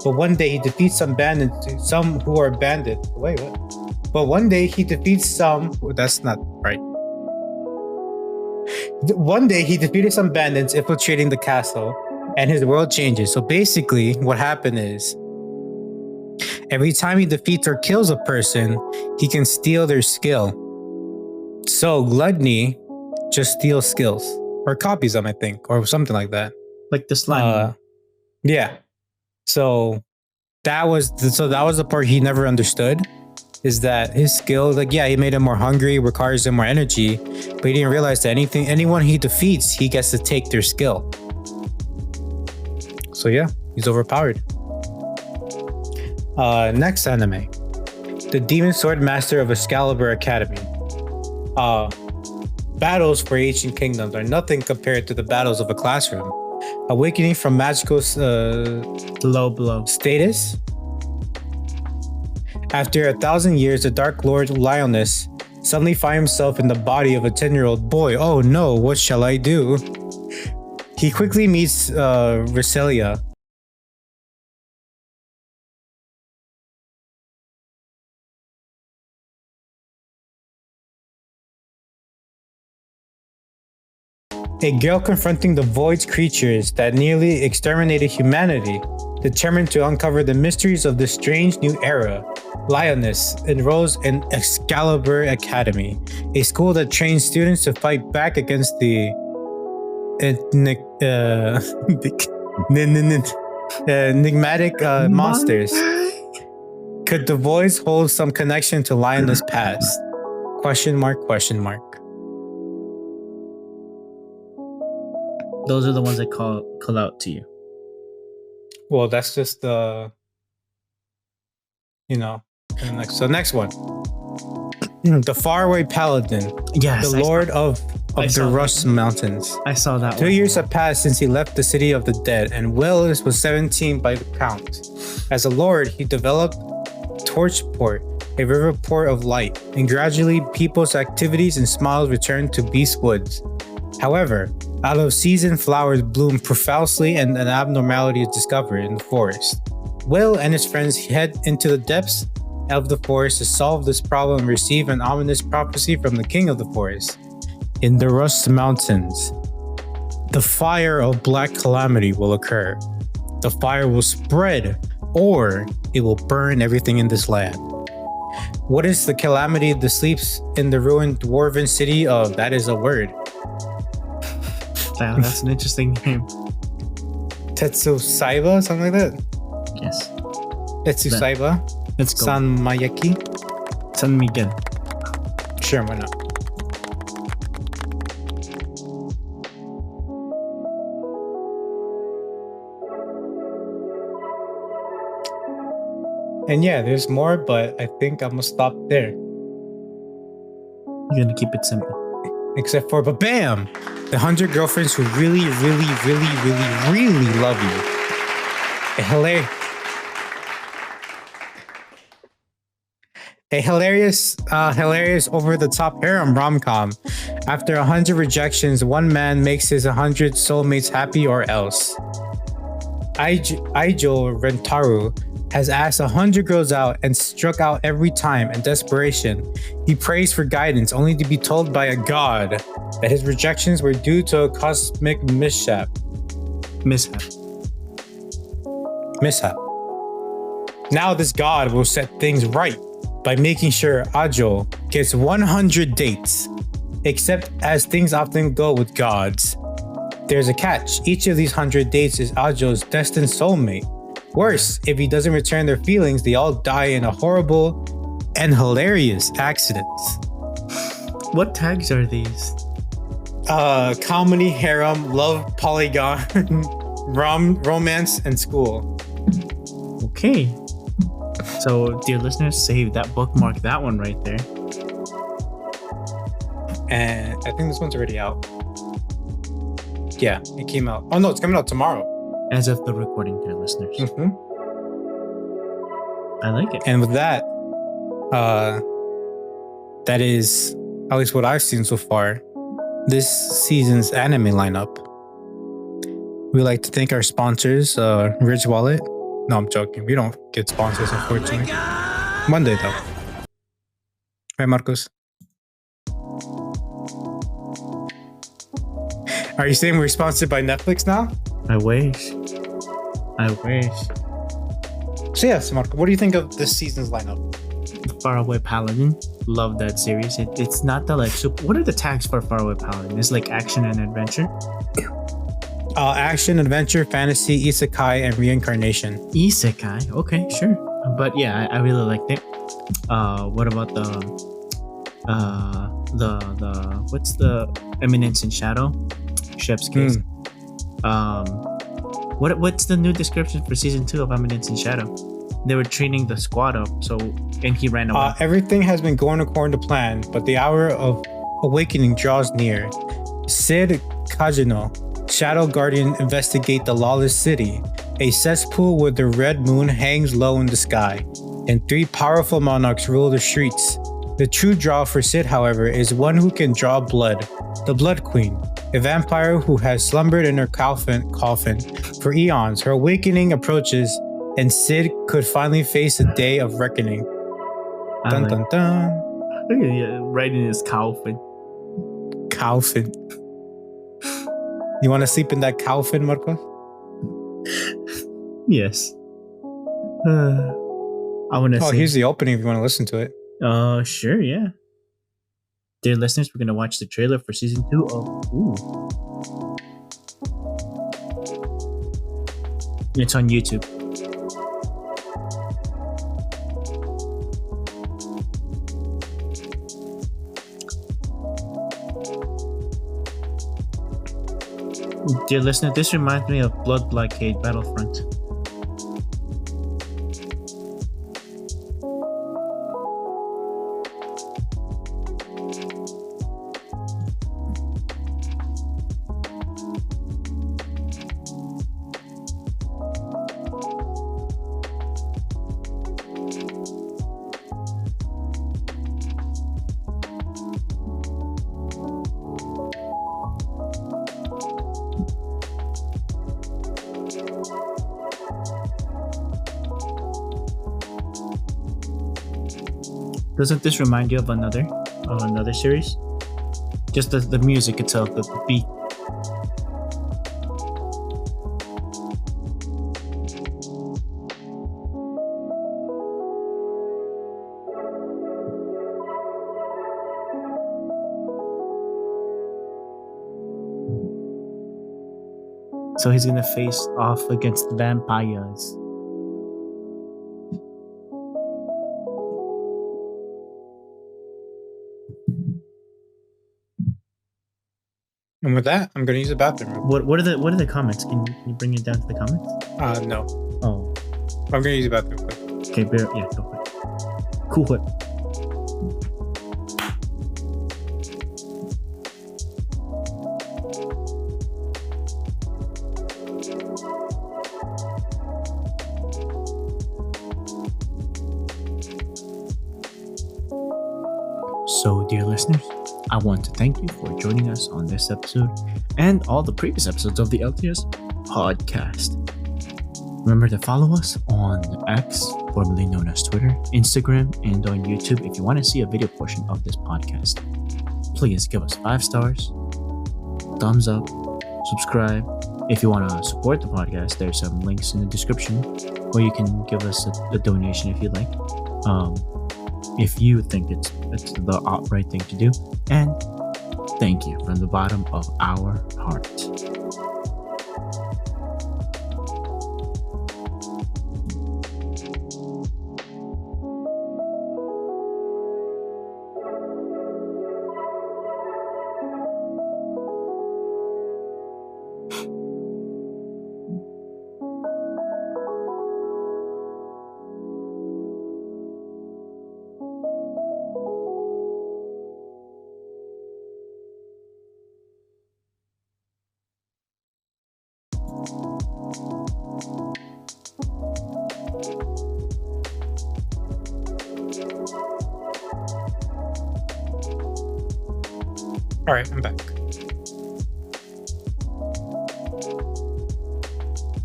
B: But one day he defeats some who are bandits. Wait, what? But one day he defeats some. That's not right. One day, he defeated some bandits infiltrating the castle, and his world changes. So basically, what happened is, every time he defeats or kills a person, he can steal their skill. So gluttony just steals skills or copies them, I think, or something like that.
A: Like the slime.
B: Yeah. So that was the part he never understood. Is that his skill? Like, yeah, he made him more hungry, requires him more energy, but he didn't realize that anyone he defeats, he gets to take their skill. So yeah, he's overpowered. Next anime, the Demon Sword Master of Excalibur Academy. Battles for ancient kingdoms are nothing compared to the battles of a classroom. Awakening from magical
A: low blow
B: status. After 1,000 years, the Dark Lord Lioness suddenly finds himself in the body of a 10-year-old boy. Oh no, what shall I do? He quickly meets Reselia. A girl confronting the Void's creatures that nearly exterminated humanity, determined to uncover the mysteries of this strange new era. Lioness enrolls in Excalibur Academy, a school that trains students to fight back against the enigmatic monsters. Could the Voids hold some connection to Lioness' past? Question mark, question mark.
A: Those are the ones that call out to you.
B: Well, that's just the, next one. The Faraway Paladin.
A: Yes.
B: The Lord of the Rust Mountains.
A: I saw that
B: 2 years have passed since he left the city of the dead, and Willis was 17 by the count. As a lord, he developed Torchport, a river port of light, and gradually people's activities and smiles returned to Beast Woods. However, out of season flowers bloom profusely and an abnormality is discovered in the forest. Will and his friends head into the depths of the forest to solve this problem and receive an ominous prophecy from the king of the forest. In the Rust Mountains, the fire of black calamity will occur. The fire will spread, or it will burn everything in this land. What is the calamity that sleeps in the ruined dwarven city of? That is a word.
A: Wow, that's an interesting name.
B: Tetsusaiba, something like that?
A: Yes.
B: Tetsusaiba?
A: Let's go.
B: San Mayaki?
A: San Miguel.
B: Sure, why not? And yeah, there's more, but I think I'm gonna stop there.
A: You're gonna keep it simple.
B: Except for, but bam! The 100 girlfriends who really, really, really, really, really love you. A hilarious over-the-top harem rom-com. After 100 rejections, one man makes his 100 soulmates happy or else. Aijo Rentaru has asked 100 girls out and struck out every time in desperation. He prays for guidance only to be told by a god that his rejections were due to a cosmic mishap. Now this god will set things right by making sure Ajo gets 100 dates. Except as things often go with gods, there's a catch. Each of these 100 dates is Ajo's destined soulmate. Worse, if he doesn't return their feelings, they all die in a horrible and hilarious accidents.
A: What tags are these?
B: Comedy, harem, love, polygon, romance, and school.
A: Okay. So, dear listeners, save that, bookmark that one right there.
B: And I think this one's already out. Yeah, it came out. Oh no, it's coming out tomorrow.
A: As of the recording, dear listeners.
B: Mm-hmm.
A: I like it.
B: And with that, that is at least what I've seen so far. This season's anime lineup. We'd like to thank our sponsors, Ridge Wallet. No, I'm joking. We don't get sponsors, unfortunately. Monday, though. Right, Marcos? Are you saying we're sponsored by Netflix now?
A: I wish.
B: So yes, Marco, what do you think of this season's lineup?
A: Faraway Paladin. Love that series. It's not the like super. What are the tags for Faraway Paladin? It's like action and adventure.
B: Action, adventure, fantasy, isekai, and reincarnation.
A: Isekai. Okay, sure. But yeah, I really liked it. What about the what's the Eminence in Shadow? Chef's Kiss. What's the new description for season 2 of Eminence in Shadow? They were training the squad up, and he ran away.
B: Everything has been going according to plan, but the hour of awakening draws near. Sid Kajino, Shadow Guardian, investigate the lawless city. A cesspool with the red moon hangs low in the sky, and 3 powerful monarchs rule the streets. The true draw for Sid, however, is one who can draw blood, the Blood Queen, a vampire who has slumbered in her coffin for eons. Her awakening approaches, and Sid could finally face a day of reckoning. Dun dun dun.
A: Yeah, right in his coffin.
B: Coffin. You want to sleep in that coffin, Marcos?
A: Yes. I want to.
B: Oh, here's the opening if you want to listen to it.
A: Sure, yeah. Dear listeners, we're gonna watch the trailer for season 2 of. Ooh. It's on YouTube. Dear listener, this reminds me of Blood Blockade Battlefront. Doesn't this remind you of another series? Just the music itself, the beat. So he's gonna face off against vampires.
B: And with that, I'm gonna use the bathroom.
A: What are the comments? Can you bring it down to the comments?
B: No.
A: Oh.
B: I'm gonna use the bathroom quick.
A: Okay, yeah, go for it. Cool whip. So, dear listeners, I want to thank you for joining us on this episode and all the previous episodes of the LTS podcast. Remember to follow us on X, formerly known as Twitter, Instagram, and on YouTube if you want to see a video portion of this podcast. Please give us 5 stars, thumbs up, subscribe. If you want to support the podcast, there's some links in the description where you can give us a donation if you like. If you think it's the right thing to do. And thank you from the bottom of our heart.
B: All right, I'm back.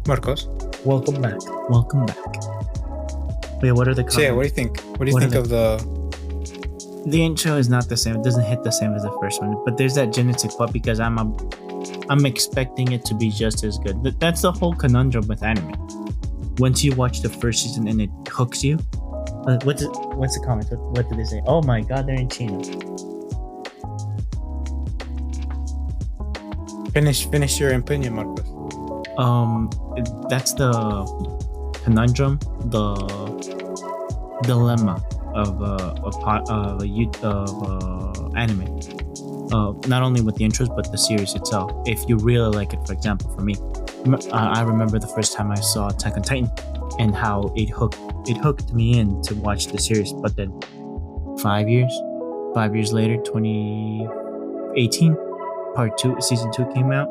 B: Marcos,
A: Welcome back. Wait, what are the comments?
B: so yeah, what do you think? What do you think of the?
A: The intro is not the same. It doesn't hit the same as the first one. But there's that je ne sais quoi because I'm a I'm expecting it to be just as good. That's the whole conundrum with anime. Once you watch the first season and it hooks you, what's the comment? What did they say? Oh my god, they're in China.
B: Finish your opinion, Marcos.
A: That's the conundrum, the dilemma of anime. Not only with the intros but the series itself. If you really like it, for example, for me, I remember the first time I saw Attack on Titan and how it hooked me in to watch the series. But then 5 years later, 2018, part 2, season 2 came out.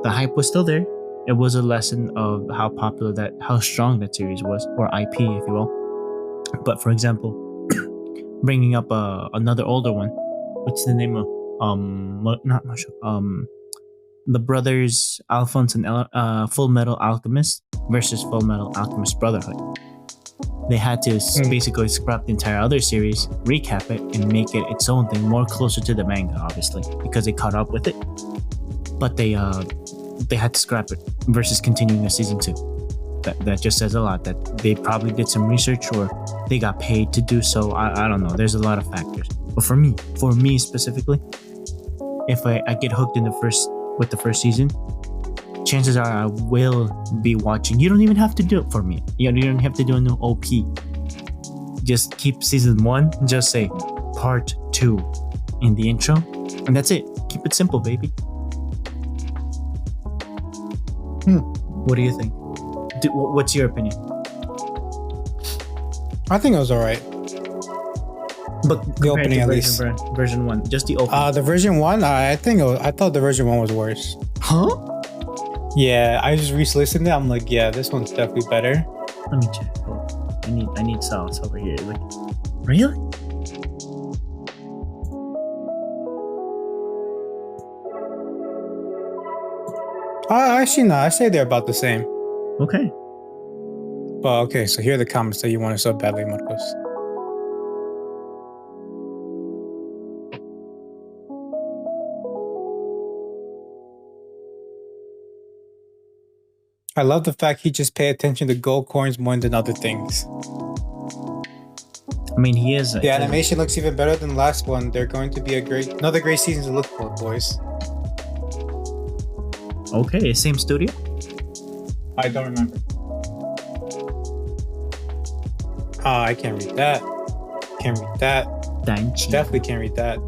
A: The hype was still there. It was a lesson of how strong that series was, or IP, if you will. But for example, bringing up another older one, what's the name of not Marshall, the brothers Alphonse and Full Metal Alchemist versus Full Metal Alchemist Brotherhood. They had to basically scrap the entire other series, recap it, and make it its own thing, more closer to the manga, obviously, because they caught up with it. But they had to scrap it versus continuing a season 2. That just says a lot. That they probably did some research or they got paid to do so. I don't know. There's a lot of factors. But for me specifically, if I get hooked with the first season, chances are I will be watching. You don't even have to do it for me. You don't have to do a new OP. Just keep season 1. Just say part 2 in the intro, and that's it. Keep it simple, baby. What do you think? What's your opinion?
B: I think it was alright.
A: But
B: the opening, at least.
A: Version 1, just the opening.
B: The version 1, I thought the version 1 was worse.
A: Huh?
B: Yeah, I just re-listened it. I'm like, yeah, this one's definitely better.
A: Let me check. I need sauce over here. Like, really?
B: Actually, no. I say they're about the same.
A: Okay.
B: Well, okay. So here are the comments that you wanted so badly, Marcos. I love the fact he just pay attention to gold coins more than other things.
A: I mean, he is.
B: The animation looks even better than the last one. They're going to be another great season to look for, boys.
A: Okay, same studio?
B: I don't remember. I can't read that. Can't read that. Definitely can't read that.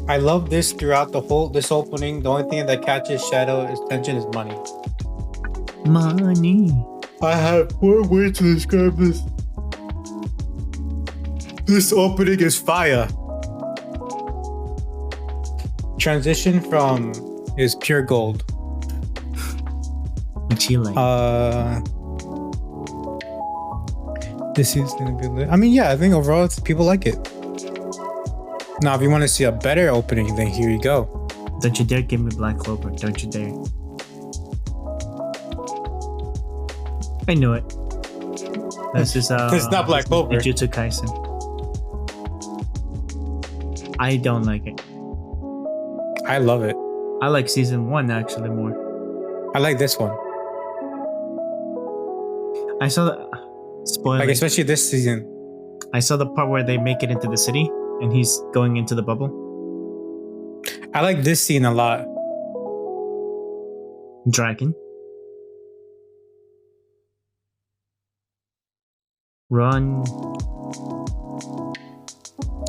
B: I love this throughout this opening. The only thing that catches Shadow's attention is money.
A: Money.
B: I have 4 ways to describe this. This opening is fire. Transition from is pure gold.
A: Chile.
B: This is gonna be lit. I mean, yeah, I think overall people like it. Now, if you want to see a better opening, then here you go.
A: Don't you dare give me Black Clover. Don't you dare. I knew it. This is
B: it's not Black Clover.
A: Jujutsu Kaisen. I don't like it.
B: I love it.
A: I like season 1 actually more.
B: I like this one.
A: I saw the spoiler.
B: Like, especially this season.
A: I saw the part where they make it into the city and he's going into the bubble.
B: I like this scene a lot.
A: Dragon. Run.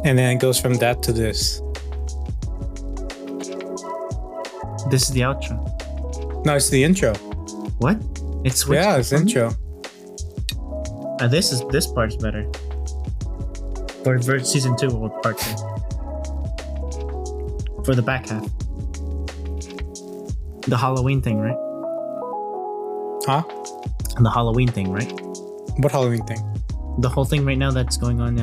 B: And then it goes from that to this.
A: This is the outro.
B: No, it's the intro.
A: What? It's switched.
B: Yeah, it's intro.
A: This part's better. For season 2 or part 2. For the back half. The Halloween thing, right?
B: Huh?
A: The Halloween thing, right?
B: What Halloween thing?
A: The whole thing right now that's going on.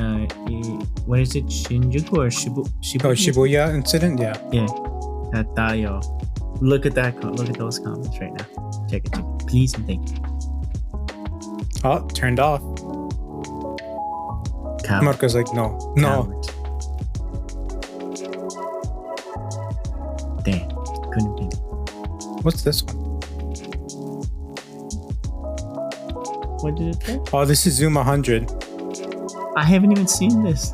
A: What is it? Shinjuku or Shibuya?
B: Oh, Shibuya incident. Yeah.
A: Yeah. Tayo. Look at that. Look at those comments right now. Check it. Please and thank you.
B: Oh, turned off.
A: Coward.
B: Marco's like, no.
A: Damn. Couldn't be.
B: What's this one?
A: What did it say?
B: Oh, this is Zoom 100.
A: I haven't even seen this.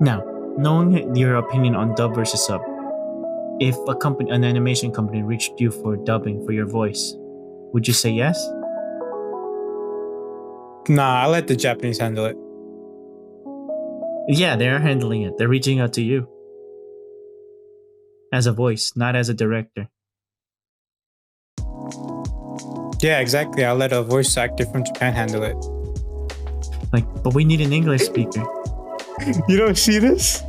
A: Now, knowing your opinion on dub versus sub, if an animation company reached you for dubbing for your voice, would you say yes?
B: Nah, I'll let the Japanese handle it.
A: Yeah, they're handling it. They're reaching out to you as a voice, not as a director.
B: Yeah, exactly. I'll let a voice actor from Japan handle it.
A: Like, but we need an English speaker.
B: You don't see this?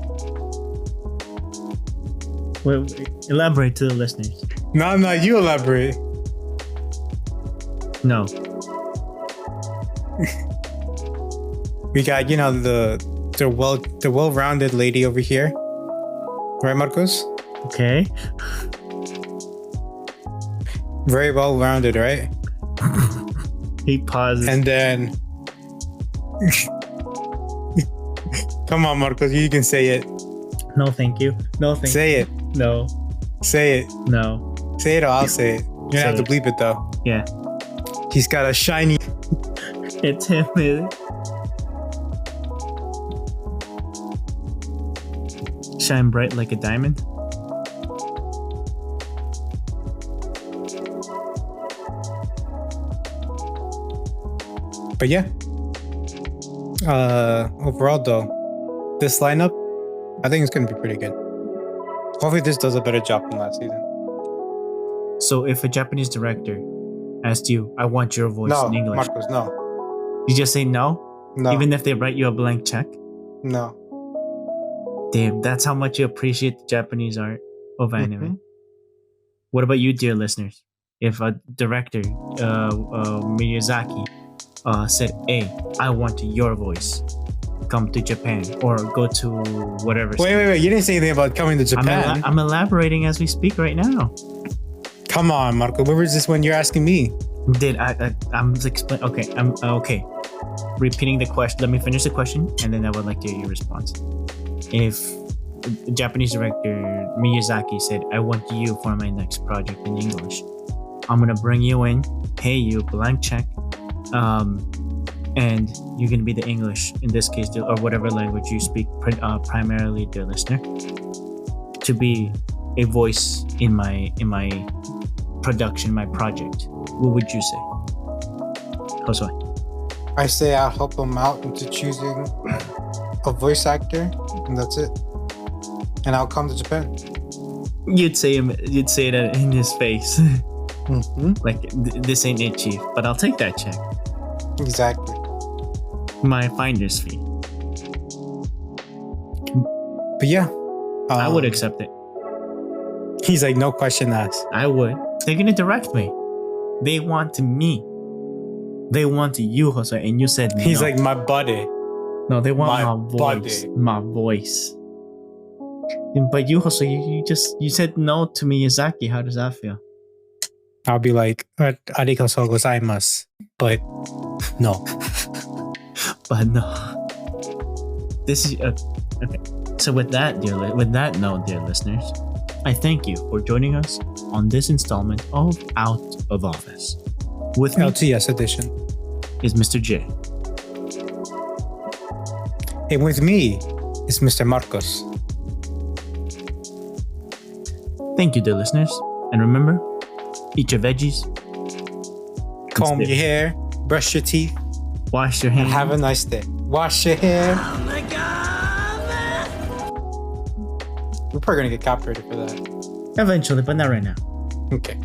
A: Well, elaborate to the listeners.
B: No, you elaborate.
A: No.
B: We got, the well-rounded lady over here. Right, Marcos?
A: Okay.
B: Very well-rounded, right?
A: He pauses.
B: And then... Come on, Marcos, you can say it.
A: No, thank you. No, thank
B: Say
A: you.
B: it.
A: No.
B: Say it.
A: No.
B: Say it or I'll say it. You're gonna have to bleep it though.
A: Yeah.
B: He's got a shiny...
A: It's him. Shine bright like a diamond.
B: But yeah. Overall though, this lineup, I think it's gonna be pretty good. Hopefully this does a better job than last season.
A: So if a Japanese director asked you, I want your voice
B: No,
A: in English,
B: Marcos, no.
A: you just say no?
B: No.
A: Even if they write you a blank check?
B: No.
A: Damn, that's how much you appreciate the Japanese art of anime. What about you, dear listeners? If a director, Miyazaki, said, hey, I want your voice, come to Japan or go to whatever.
B: Wait, you didn't say anything about coming to Japan.
A: I'm elaborating as we speak right now.
B: Come on, Marco, where was this when you're asking me?
A: I'm explaining. Okay, I'm okay. Repeating the question. Let me finish the question, and then I would like to hear your response. If a Japanese director Miyazaki said, "I want you for my next project in English," I'm gonna bring you in, pay you blank check, and you're gonna be the English in this case, or whatever language you speak, primarily, dear listener, to be a voice in my production, my project. What would you say, Josue?
B: I say I'll help him out into choosing a voice actor, and that's it. And I'll come to Japan.
A: You'd say that in his face. Like, this ain't it, chief, but I'll take that check.
B: Exactly.
A: My finder's fee.
B: But yeah.
A: I would accept it.
B: He's like, no question asked.
A: I would. They're gonna direct me. They want me. They want you, Jose, and you said no.
B: He's like, my buddy.
A: No, they want
B: my
A: my voice.
B: buddy.
A: My voice. But you, Jose, you said no to Miyazaki. How does that feel?
B: I'll be like, arigatou gozaimasu. But no.
A: But no. This is okay. So with that note, dear listeners, I thank you for joining us on this installment of Out of Office. With me
B: LTS edition.
A: is Mr. J.
B: And with me is Mr. Marcos.
A: Thank you, dear listeners. And remember, eat your veggies,
B: Comb your hair, brush your teeth,
A: wash your hands,
B: and have a nice day. Wash your hair.
C: Oh my god!
B: We're probably gonna get copyrighted for that.
A: eventually, but not right now.
B: Okay.